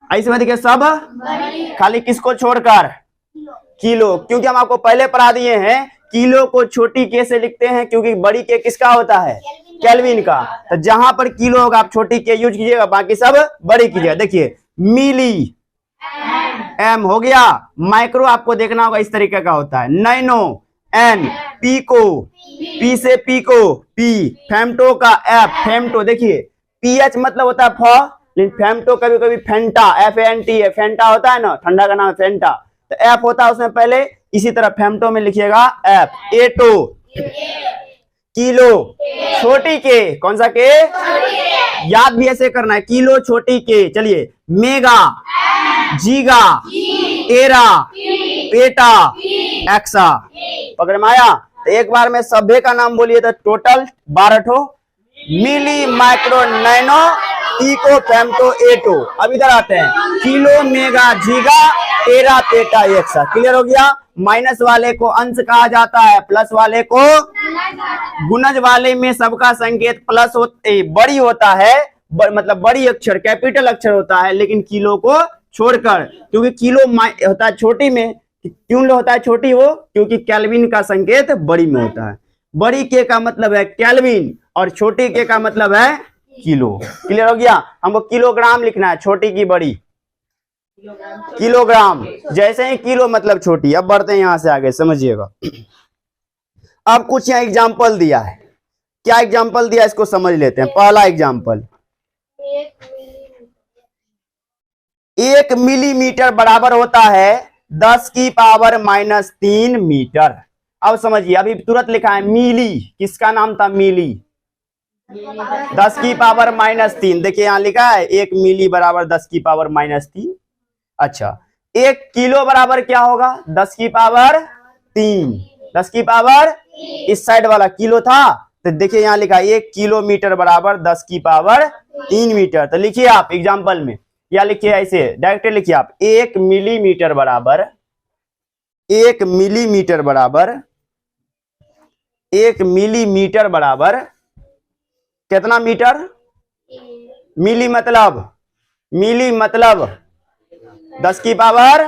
A: इसमें देखिए सब खाली किसको छोड़कर? किलो, क्योंकि हम आपको पहले पढ़ा दिए हैं किलो को छोटी के से लिखते हैं, क्योंकि बड़ी के किसका होता है? केल्विन का। तो जहां पर किलो होगा आप छोटी के यूज कीजिएगा, बाकी सब बड़ी कीजिएगा। देखिए मिली एम हो गया, माइक्रो आपको देखना होगा इस तरीके का होता है, नैनो एन, पिको पी से पिको पी, फेम्टो का एफ, फेम्टो देखिए पीएच मतलब होता है फ, लेकिन फेम्टो कभी कभी फेंटा FANT है, फेंटा होता है ना, ठंडा का नाम है फेंटा, तो एफ होता है उसमें पहले, इसी तरह फेम्टो में लिखिएगा एफ। एटो किलो छोटी के, कौन सा के? याद भी ऐसे करना है, किलो छोटी के। चलिए mega giga tera peta AXA, पकड़ में आया? तो एक बार में सभ्य का नाम बोलिए तो टोटल 12 ठो। Milli micro nano pico femto atto. अब इधर आते हैं, kilo mega giga tera peta exa. Clear हो गया? माइनस वाले को अंश कहा जाता है, प्लस वाले को गुणज वाले में सबका संकेत प्लस बड़ी होता है, मतलब बड़ी अक्षर कैपिटल अक्षर होता है, लेकिन किलो को छोड़कर, क्योंकि किलो होता है छोटी में। क्यों होता है छोटी वो? क्योंकि केल्विन का संकेत बड़ी में होता है। बड़ी के का मतलब है केल्विन और छोटी के का मतलब है किलो। क्लियर हो गया? हमको किलोग्राम लिखना है, छोटी की बड़ी किलोग्राम, जैसे ही किलो मतलब छोटी। अब बढ़ते हैं यहां से आगे, समझिएगा। अब कुछ यहाँ एग्जाम्पल दिया है, क्या एग्जाम्पल दिया इसको समझ लेते हैं। पहला एग्जाम्पल, 1 मिलीमीटर बराबर होता है 10 की पावर -3 मीटर। अब समझिए, अभी तुरंत लिखा है मिली, किसका नाम था? मिली, 10 की पावर -3। देखिए यहाँ लिखा है 1 मिली बराबर 10 की पावर -3। अच्छा, 1 किलो बराबर क्या होगा? 10 की पावर 3, 10 की पावर, इस साइड वाला किलो था, तो देखिए यहाँ लिखा 1 किलोमीटर बराबर 10 की पावर 3 मीटर। तो लिखिए आप एग्जाम्पल में, या लिखिए ऐसे डायरेक्ट लिखिए आप, 1 मिलीमीटर बराबर, 1 मिलीमीटर बराबर, 1 मिलीमीटर बराबर कितना मीटर? मिली मतलब, मिली मतलब 10 की पावर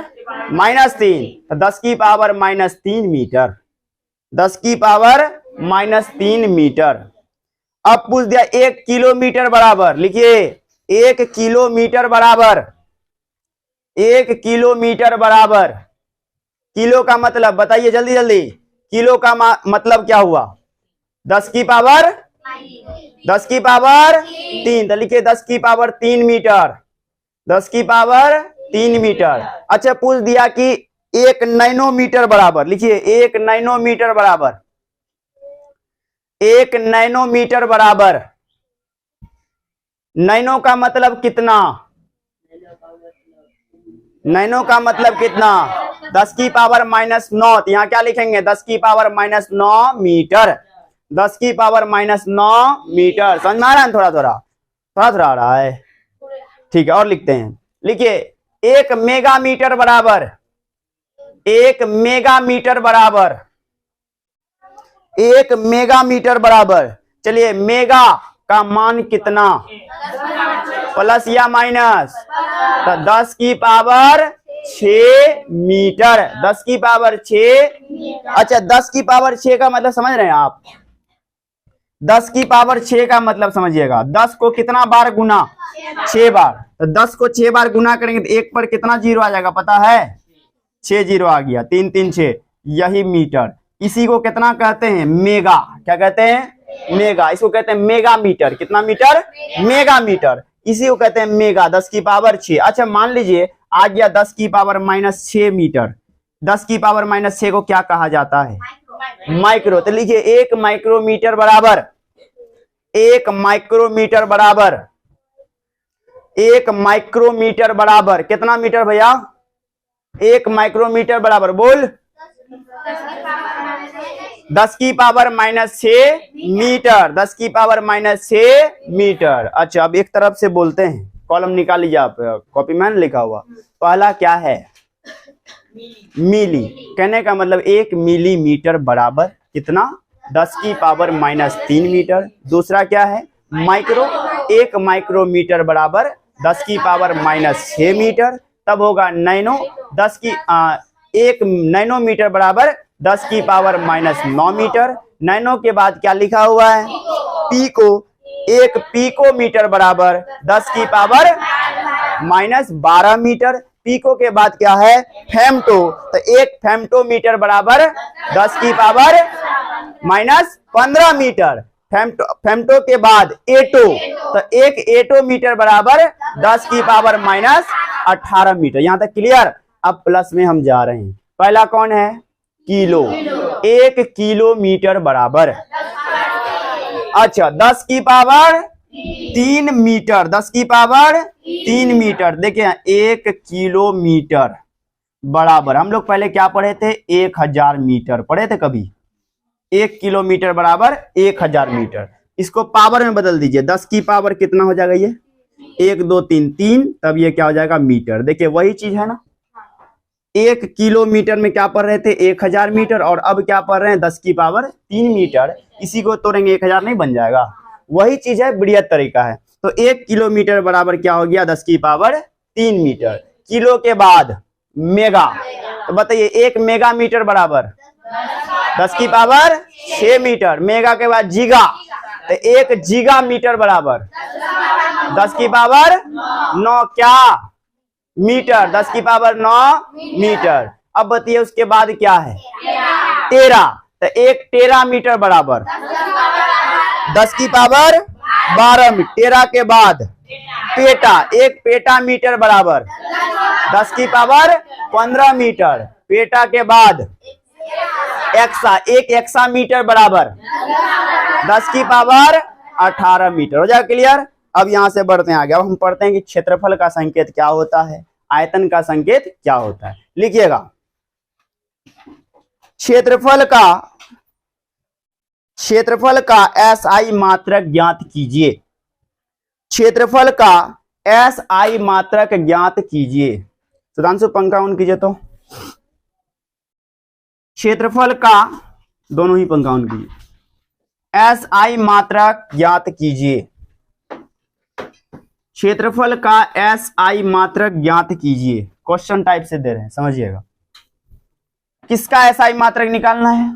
A: -3, तो 10 की पावर -3 मीटर, 10 की पावर -3 मीटर। अब पूछ दिया 1 किलोमीटर बराबर, लिखिए 1 किलोमीटर बराबर, 1 किलोमीटर बराबर, किलो का मतलब बताइए जल्दी जल्दी, किलो का मतलब क्या हुआ? 10 की पावर 3, तो लिखिए 10 की पावर 3 मीटर, 10 की पावर 3 मीटर। अच्छा, पूछ दिया कि 1 नैनोमीटर बराबर, लिखिए 1 नैनोमीटर बराबर, 1 नैनोमीटर बराबर, नैनो का मतलब कितना? नैनो का मतलब कितना? 10 की पावर -9, तो यहाँ क्या लिखेंगे? 10 की पावर -9 मीटर, 10 की पावर -9 मीटर। समझ में आ रहा है? थोड़ा थोड़ा आ रहा है, ठीक है। और लिखते हैं, लिखिए 1 मेगामीटर बराबर, 1 मेगामीटर बराबर, 1 मेगामीटर बराबर। चलिए मेगा का मान कितना? प्लस या माइनस? तो 10 की पावर 6 मीटर, 10 की पावर 6। अच्छा, 10 की पावर 6 का मतलब समझ रहे हैं आप? 10 की पावर 6 का मतलब समझिएगा, 10 को कितना बार गुना? 6 बार। तो 10 को 6 बार गुना करेंगे तो 1 पर कितना जीरो आ जाएगा पता है? 6 जीरो आ गया, 3 3 6, यही मीटर। इसी को कितना कहते हैं? मेगा। क्या कहते हैं? मेगा, इसको कहते हैं मेगा मीटर। कितना मीटर? Mega metre. इसी को कहते हैं मेगा, 10 की पावर 6। अच्छा मान लीजिए आ गया 10 की पावर -6 मीटर। 10 की पावर -6 को क्या कहा जाता है? माइक्रो। तो लिखिए 1 माइक्रोमीटर बराबर, 1 माइक्रोमीटर बराबर, 1 माइक्रोमीटर बराबर कितना मीटर भैया? 1 माइक्रोमीटर बराबर बोल 10 की पावर -6 मीटर, 10 की पावर -6 मीटर। अच्छा अब एक तरफ से बोलते हैं, कॉलम निकाल लीजिए आप, कॉपी में लिखा हुआ। पहला क्या है? मिली। कहने का मतलब 1 मिलीमीटर बराबर कितना? 10 की पावर -3 मीटर। दूसरा क्या है? माइक्रो। 1 माइक्रोमीटर बराबर 10 की पावर -6 मीटर। तब होगा नैनो, 1 नैनोमीटर बराबर 10 की पावर -9 मीटर। नैनो के बाद क्या लिखा हुआ है? पीको। 1 पीकोमीटर बराबर 10 की पावर -12 मीटर। पीको के बाद क्या है? फेम्टो। तो 1 फेम्टोमीटर बराबर 10 की पावर -15 मीटर। फेम्टो के बाद एटो, तो 1 एटोमीटर बराबर 10 की पावर -18 मीटर। यहां तक क्लियर? अब प्लस में हम जा रहे हैं। पहला कौन है? किलो। 1 किलोमीटर बराबर, अच्छा 10 की पावर 3 मीटर, 10 की पावर 3 मीटर। देखिए 1 किलोमीटर बराबर, हम लोग पहले क्या पढ़े थे? 1000 मीटर पढ़े थे कभी? 1 किलोमीटर बराबर 1000 मीटर। इसको पावर में बदल दीजिए, 10 की पावर कितना हो जाएगा? ये 1 2 3 3, तब ये क्या हो जाएगा? मीटर। देखिए वही चीज है ना, 1 किलोमीटर में क्या पढ़ रहे थे? 1000 मीटर, और अब क्या पढ़ रहे हैं? 10 की पावर 3 मीटर। इसी को तोड़ेंगे 1000 नहीं बन जाएगा? वही चीज है, बढ़िया तरीका है। तो 1 किलोमीटर बराबर क्या हो गया? 10 की पावर 3 मीटर। किलो के बाद मेगा, तो बताइए 1 मेगा मीटर बराबर 10 की पावर 6 मीटर। मेगा के बाद जीगा, तो 1 जीगा मीटर बराबर 10 की पावर 9 क्या? मीटर। 10 की पावर 9 मीटर। अब बताइए उसके बाद क्या है? टेरा। तो 1 टेरा मीटर बराबर 10 की पावर 12 मीटर। टेरा के बाद पेटा, 1 पेटा मीटर बराबर 10 की पावर 15 मीटर। पेटा के बाद एक्सा, 1 एक्सा मीटर बराबर 10 की पावर 18 मीटर। हो जाएगा क्लियर? अब यहां से बढ़ते हैं आगे। अब हम पढ़ते हैं कि क्षेत्रफल का संकेत क्या होता है, आयतन का संकेत क्या होता है। लिखिएगा, क्षेत्रफल का एसआई मात्रक ज्ञात कीजिए। क्षेत्रफल का एसआई मात्रक ज्ञात कीजिए। सुधांशु पंखा ऑन कीजिए तो। क्षेत्रफल का, दोनों ही पंखा ऑन कीजिए। एसआई मात्रक ज्ञात कीजिए। क्षेत्रफल का एसआई मात्रक ज्ञात कीजिए। क्वेश्चन टाइप से दे रहे हैं, समझिएगा। किसका एसआई मात्रक निकालना है?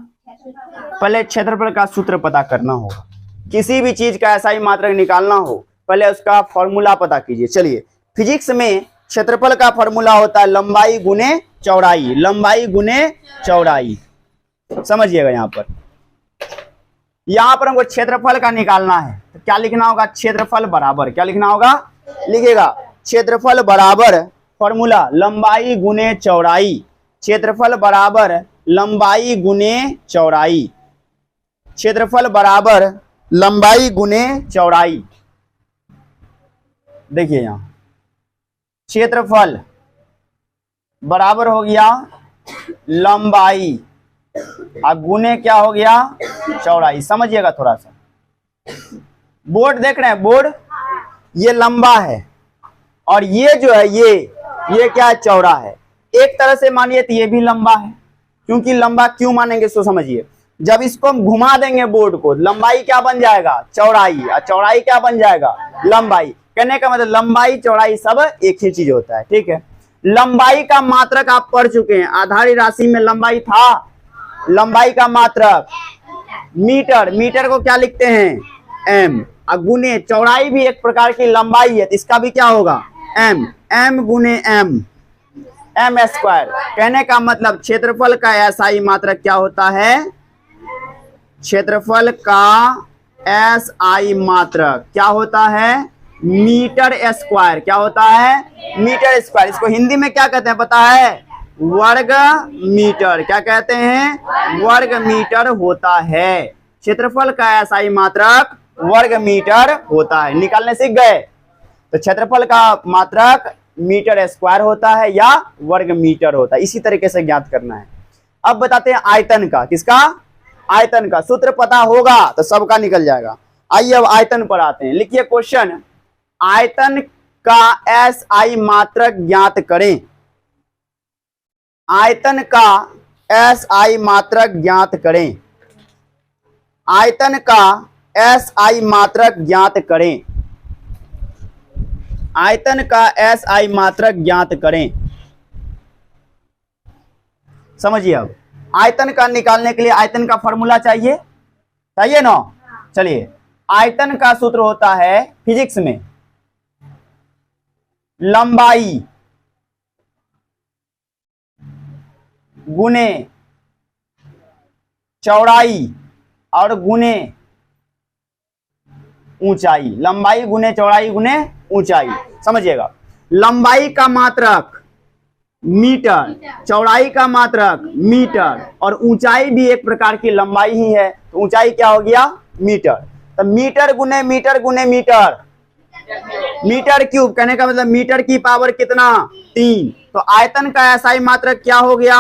A: पहले क्षेत्रफल का सूत्र पता करना होगा। किसी भी चीज का एसआई मात्रक निकालना हो, पहले उसका फॉर्मूला पता कीजिए। चलिए, फिजिक्स में क्षेत्रफल का फॉर्मूला होता है लंबाई गुने चौड़ाई, लंबाई गुने चौड़ाई। समझिएगा, यहां पर हमको क्षेत्रफल का निकालना है, तो क्या लिखना होगा? क्षेत्रफल बराबर, क्या लिखना होगा? लिखिएगा, क्षेत्रफल बराबर फॉर्मूला लंबाई गुने चौड़ाई। क्षेत्रफल बराबर लंबाई गुने चौड़ाई। क्षेत्रफल बराबर लंबाई गुने चौड़ाई। देखिए यहां क्षेत्रफल बराबर हो गया लंबाई, और गुने क्या हो गया? चौड़ाई। समझिएगा थोड़ा सा, बोर्ड देख रहे हैं? बोर्ड ये लंबा है, और ये जो है ये क्या है? चौड़ा है। एक तरह से मानिए तो ये भी लंबा है, क्योंकि लंबा क्यों मानेंगे सो समझिए। जब इसको हम घुमा देंगे बोर्ड को, लंबाई क्या बन जाएगा? चौड़ाई, और चौड़ाई क्या बन जाएगा? लंबाई। कहने का मतलब लंबाई चौड़ाई सब एक ही चीज होता है, ठीक है। लंबाई का मात्रक आप पढ़ चुके हैं, आधारी राशि में लंबाई था। लंबाई का मात्रक मीटर, मीटर को क्या लिखते हैं? एम। और गुने चौड़ाई भी एक प्रकार की लंबाई है, तो इसका भी क्या होगा? एम। एम गुने एम, एम स्क्वायर। कहने का मतलब क्षेत्रफल का एसआई मात्रक क्या होता है? क्षेत्रफल का एस आई मात्रक क्या होता है? Metre square. क्या होता है? Metre square. इसको हिंदी में क्या कहते हैं पता है? वर्ग मीटर। क्या कहते हैं? वर्ग मीटर होता है। क्षेत्रफल का एसआई मात्रक वर्ग मीटर होता है। निकालने सीख गए? तो क्षेत्रफल का मात्रक मीटर स्क्वायर होता है या वर्ग मीटर होता है। इसी तरीके से ज्ञात करना है। अब बताते हैं आयतन का। किसका? आयतन का। सूत्र पता होगा तो सबका निकल जाएगा। आइए अब आयतन पर आते हैं। लिखिए क्वेश्चन, आयतन का एसआई मात्रक ज्ञात करें। आयतन का एसआई मात्रक ज्ञात करें। आयतन का एसआई मात्रक ज्ञात करें। आयतन का एसआई मात्रक ज्ञात करें। समझिए अब आयतन का निकालने के लिए आयतन का फॉर्मूला चाहिए ना? चलिए, आयतन का सूत्र होता है फिजिक्स में लंबाई गुने चौड़ाई और गुने ऊंचाई। लंबाई गुने चौड़ाई गुने ऊंचाई। समझिएगा, लंबाई का मात्रक मीटर, चौड़ाई का मात्रक मीटर और ऊंचाई भी एक प्रकार की लंबाई ही है। तो ऊंचाई क्या हो गया? मीटर। तो मीटर गुने मीटर गुने मीटर, मीटर क्यूब। कहने का मतलब मीटर की पावर कितना? 3। तो आयतन का एसआई मात्रक क्या हो गया?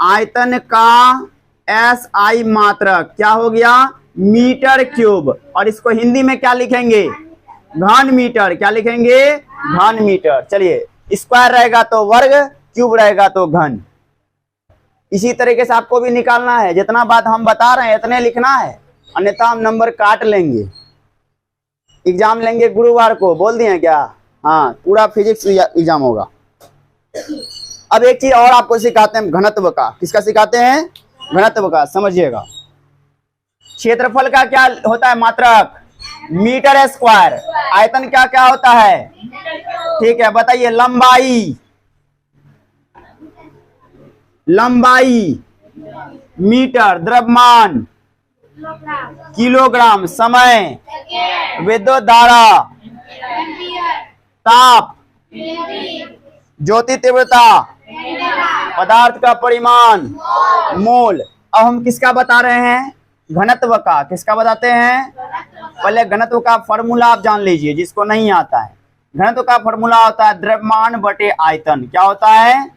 A: आयतन का एसआई मात्रक क्या हो गया? Metre cube. और इसको हिंदी में क्या लिखेंगे? घन मीटर। क्या लिखेंगे? घन मीटर। चलिए, स्क्वायर रहेगा तो वर्ग, क्यूब रहेगा तो घन। इसी तरीके से आपको भी निकालना है। जितना बात हम बता रहे हैं इतने लिखना है, अन्यथा हम नंबर काट लेंगे। एग्जाम लेंगे गुरुवार को, बोल दिए क्या? हाँ, पूरा फिजिक्स एग्जाम होगा। अब एक चीज और आपको सिखाते हैं, घनत्व का। किसका सिखाते हैं? घनत्व का। समझिएगा, क्षेत्रफल का क्या होता है मात्रक? Metre square. आयतन क्या क्या होता है? ठीक है, बताइए। लंबाई, लंबाई मीटर, द्रव्यमान किलोग्राम, समय विद्युत धारा, ताप, ज्योति तीव्रता, पदार्थ का परिमाण, मोल। अब हम किसका बता रहे हैं? घनत्व का। किसका बताते हैं? पहले घनत्व का फॉर्मूला आप जान लीजिए, जिसको नहीं आता है। घनत्व का फॉर्मूला होता है द्रव्यमान बटे आयतन। क्या होता है?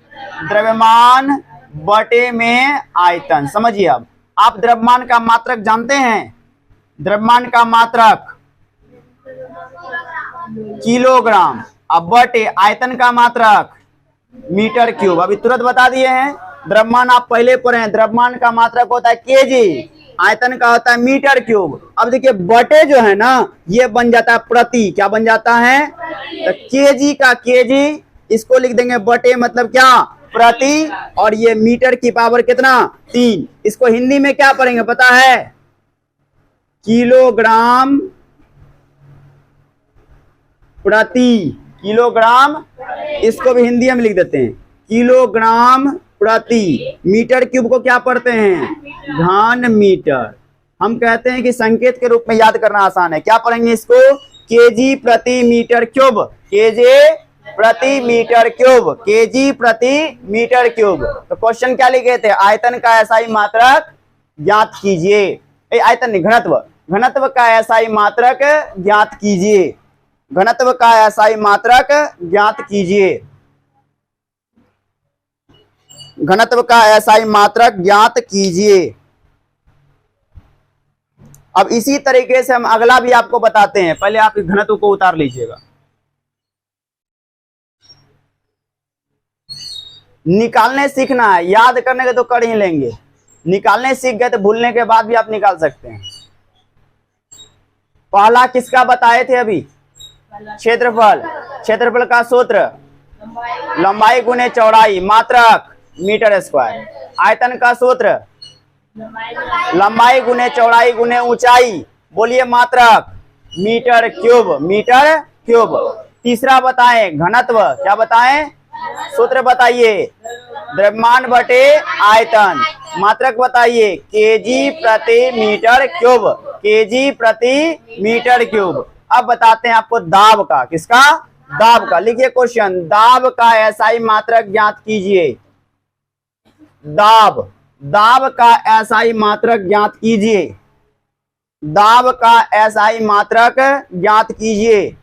A: द्रव्यमान बटे में आयतन। समझिए, अब आप द्रव्यमान का मात्रक जानते हैं? द्रव्यमान का मात्रक किलोग्राम। अब बटे आयतन का मात्रक मीटर क्यूब। अभी तुरंत बता दिए हैं। द्रव्यमान आप पहले पढ़े हैं, द्रव्यमान का मात्रक होता है केजी, आयतन का होता है मीटर क्यूब। अब देखिए, बटे जो है ना, ये बन जाता है प्रति। क्या बन जाता है? तो केजी का केजी, इसको लिख देंगे बटे, मतलब क्या? प्रति। और ये मीटर की पावर कितना? 3। इसको हिंदी में क्या पढ़ेंगे पता है? किलोग्राम प्रति। किलोग्राम, इसको भी हिंदी में लिख देते हैं किलोग्राम प्रति। मीटर क्यूब को क्या पढ़ते हैं? घन मीटर। हम कहते हैं कि संकेत के रूप में याद करना आसान है। क्या पढ़ेंगे इसको? केजी प्रति मीटर क्यूब। केजी प्रति मीटर क्यूब। केजी प्रति मीटर क्यूब। तो क्वेश्चन क्या लिखे थे? आयतन का एसआई मात्रक ज्ञात कीजिए। आयतन नहीं, घनत्व। घनत्व का एसआई मात्रक ज्ञात कीजिए। घनत्व का एसआई मात्रक ज्ञात कीजिए। घनत्व का एसआई मात्रक ज्ञात कीजिए। अब इसी तरीके से हम अगला भी आपको बताते हैं। पहले आप घनत्व को उतार लीजिएगा। निकालने सीखना है, याद करने के तो कर ही लेंगे। निकालने सीख गए तो भूलने के बाद भी आप निकाल सकते हैं। पहला किसका बताए थे अभी? क्षेत्रफल। क्षेत्रफल का सूत्र लंबाई गुने चौड़ाई, मात्रक मीटर स्क्वायर। आयतन का सूत्र लंबाई गुने चौड़ाई गुने ऊंचाई, बोलिए मात्रक मीटर क्यूब। Metre cube. तीसरा बताएं घनत्व। क्या बताएं? सूत्र बताइए द्रव्यमान बटे आयतन। मात्रक बताइए केजी प्रति मीटर क्यूब। केजी प्रति मीटर क्यूब। अब बताते हैं आपको दाब का, किसका, दाब का। लिखिए क्वेश्चन, दाब का एसआई मात्रक ज्ञात कीजिए। दाब, दाब का एसआई मात्रक ज्ञात कीजिए। दाब का एसआई मात्रक ज्ञात कीजिए।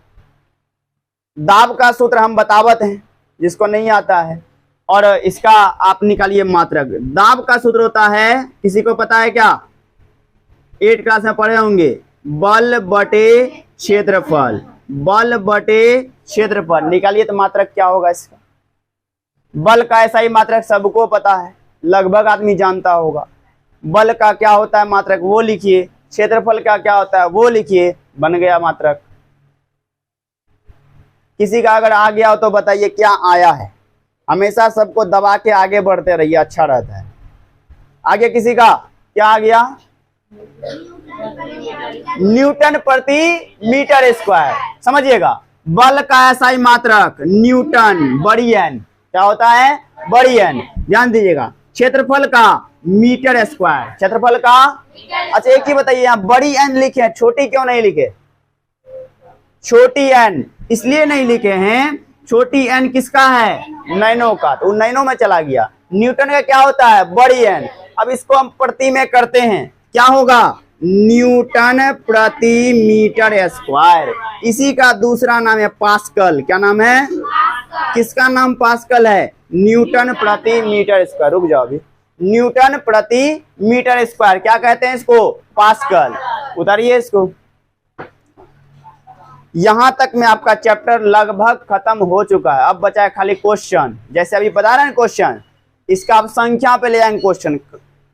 A: दाब का सूत्र हम बतावत हैं, जिसको नहीं आता है, और इसका आप निकालिए मात्रक। दाब का सूत्र होता है, किसी को पता है क्या, 8 क्लास में पढ़े होंगे, बल बटे क्षेत्रफल। बल बटे क्षेत्रफल निकालिए तो मात्रक क्या होगा इसका। बल का एसआई मात्रक सबको पता है, लगभग आदमी जानता होगा। बल का क्या होता है मात्रक वो लिखिए, क्षेत्रफल का क्या होता है वो लिखिए, बन गया मात्रक। किसी का अगर आ गया हो तो बताइए क्या आया है। हमेशा सबको दबा के आगे बढ़ते रहिए, अच्छा रहता है। आगे किसी का क्या आ गया, न्यूटन प्रति मीटर स्क्वायर। समझिएगा, बल का एसआई मात्रक न्यूटन, बड़ी एन क्या होता है, बड़ी एन, ध्यान दीजिएगा। क्षेत्रफल का मीटर स्क्वायर, क्षेत्रफल का। अच्छा एक ही बताइए, यहाँ बड़ी एन लिखे, छोटी क्यों नहीं लिखे। छोटी एन इसलिए नहीं लिखे हैं, छोटी एन किसका है, नैनो का, तो नैनो में चला गया। न्यूटन का क्या होता है, बड़ी एन। अब इसको हम प्रति में करते हैं, क्या होगा, न्यूटन प्रति मीटर स्क्वायर। इसी का दूसरा नाम है पास्कल। क्या नाम है, किसका नाम पास्कल है, न्यूटन प्रति मीटर स्क्वायर। रुक जाओ अभी, न्यूटन प्रति मीटर स्क्वायर क्या कहते हैं इसको, पास्कल। उतारिए इसको। यहां तक में आपका चैप्टर लगभग खत्म हो चुका है। अब बचा है खाली क्वेश्चन। जैसे अभी बता रहे हैं क्वेश्चन, इसका आप संख्या पे ले जाएंगे क्वेश्चन।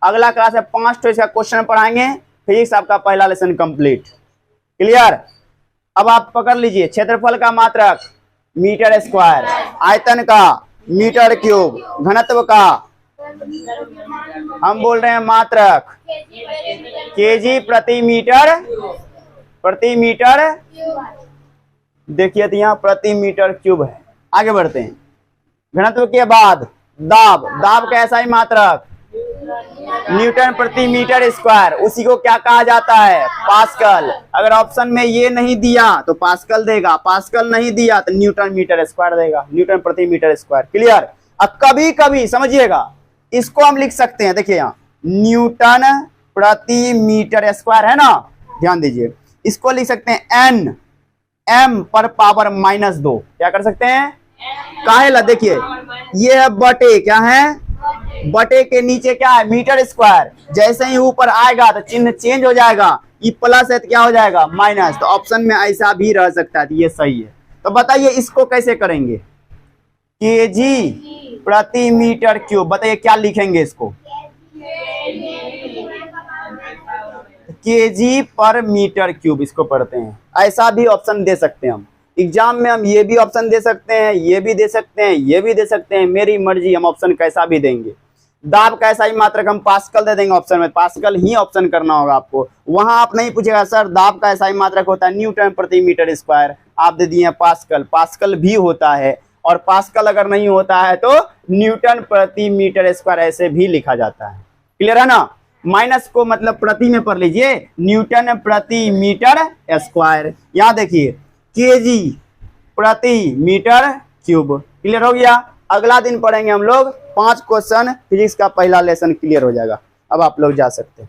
A: अगला क्लास है 5 तो इसका क्वेश्चन पढ़ाएंगे, फिजिक्स आपका पहला लेसन कंप्लीट। क्लियर। अब आप पकड़ लीजिए, क्षेत्रफल का मात्रक मीटर स्क्वायर, आयतन का मीटर क्यूब, घनत्व का हम बोल रहे हैं मात्रक केजी प्रति मीटर। देखिए तो यहाँ प्रति मीटर क्यूब है। आगे बढ़ते हैं, घनत्व के बाद दाब, दाब का एसआई मात्रक न्यूटन प्रति मीटर स्क्वायर, उसी को क्या कहा जाता है, पास्कल। अगर ऑप्शन में ये नहीं दिया तो पास्कल देगा, पास्कल नहीं दिया तो न्यूटन मीटर स्क्वायर देगा, न्यूटन प्रति मीटर स्क्वायर। क्लियर। अब कभी कभी समझिएगा, इसको हम लिख सकते हैं, देखिए यहाँ न्यूटन प्रति मीटर स्क्वायर है ना, ध्यान दीजिए, इसको लिख सकते हैं n m पर पावर -2। क्या कर सकते हैं, काहेला, देखिए ये है बटे, क्या है, बटे के नीचे क्या है, मीटर स्क्वायर। जैसे ही ऊपर आएगा तो चिन्ह चेंज हो जाएगा, ये प्लस है तो क्या हो जाएगा, माइनस। तो ऑप्शन में ऐसा भी रह सकता है, तो ये सही है। तो बताइए इसको कैसे करेंगे, केजी प्रति मीटर क्यूब। बताइए क्या लिखेंगे इसको, केजी पर मीटर क्यूब इसको पढ़ते हैं। ऐसा भी ऑप्शन दे सकते हैं हम एग्जाम में, हम ये भी ऑप्शन दे सकते हैं, ये भी दे सकते हैं, ये भी दे सकते हैं, मेरी मर्जी, हम ऑप्शन कैसा भी देंगे। दाब का एसआई मात्रक हम पास्कल दे देंगे ऑप्शन में, पास्कल ही ऑप्शन करना होगा आपको। वहां आप नहीं पूछेगा सर दाब का एसआई मात्रक होता है न्यूटन प्रति मीटर स्क्वायर, आप दे दिए पास्कल, पास्कल भी होता है। और पास्कल अगर नहीं होता है तो न्यूटन प्रति मीटर स्क्वायर ऐसे भी लिखा जाता है। क्लियर है ना। माइनस को मतलब प्रति में पढ़ लीजिए, न्यूटन प्रति मीटर स्क्वायर। यहाँ देखिए केजी प्रति मीटर क्यूब। क्लियर हो गया। अगला दिन पढ़ेंगे हम लोग 5 क्वेश्चन, फिजिक्स का पहला लेसन क्लियर हो जाएगा। अब आप लोग जा सकते हैं।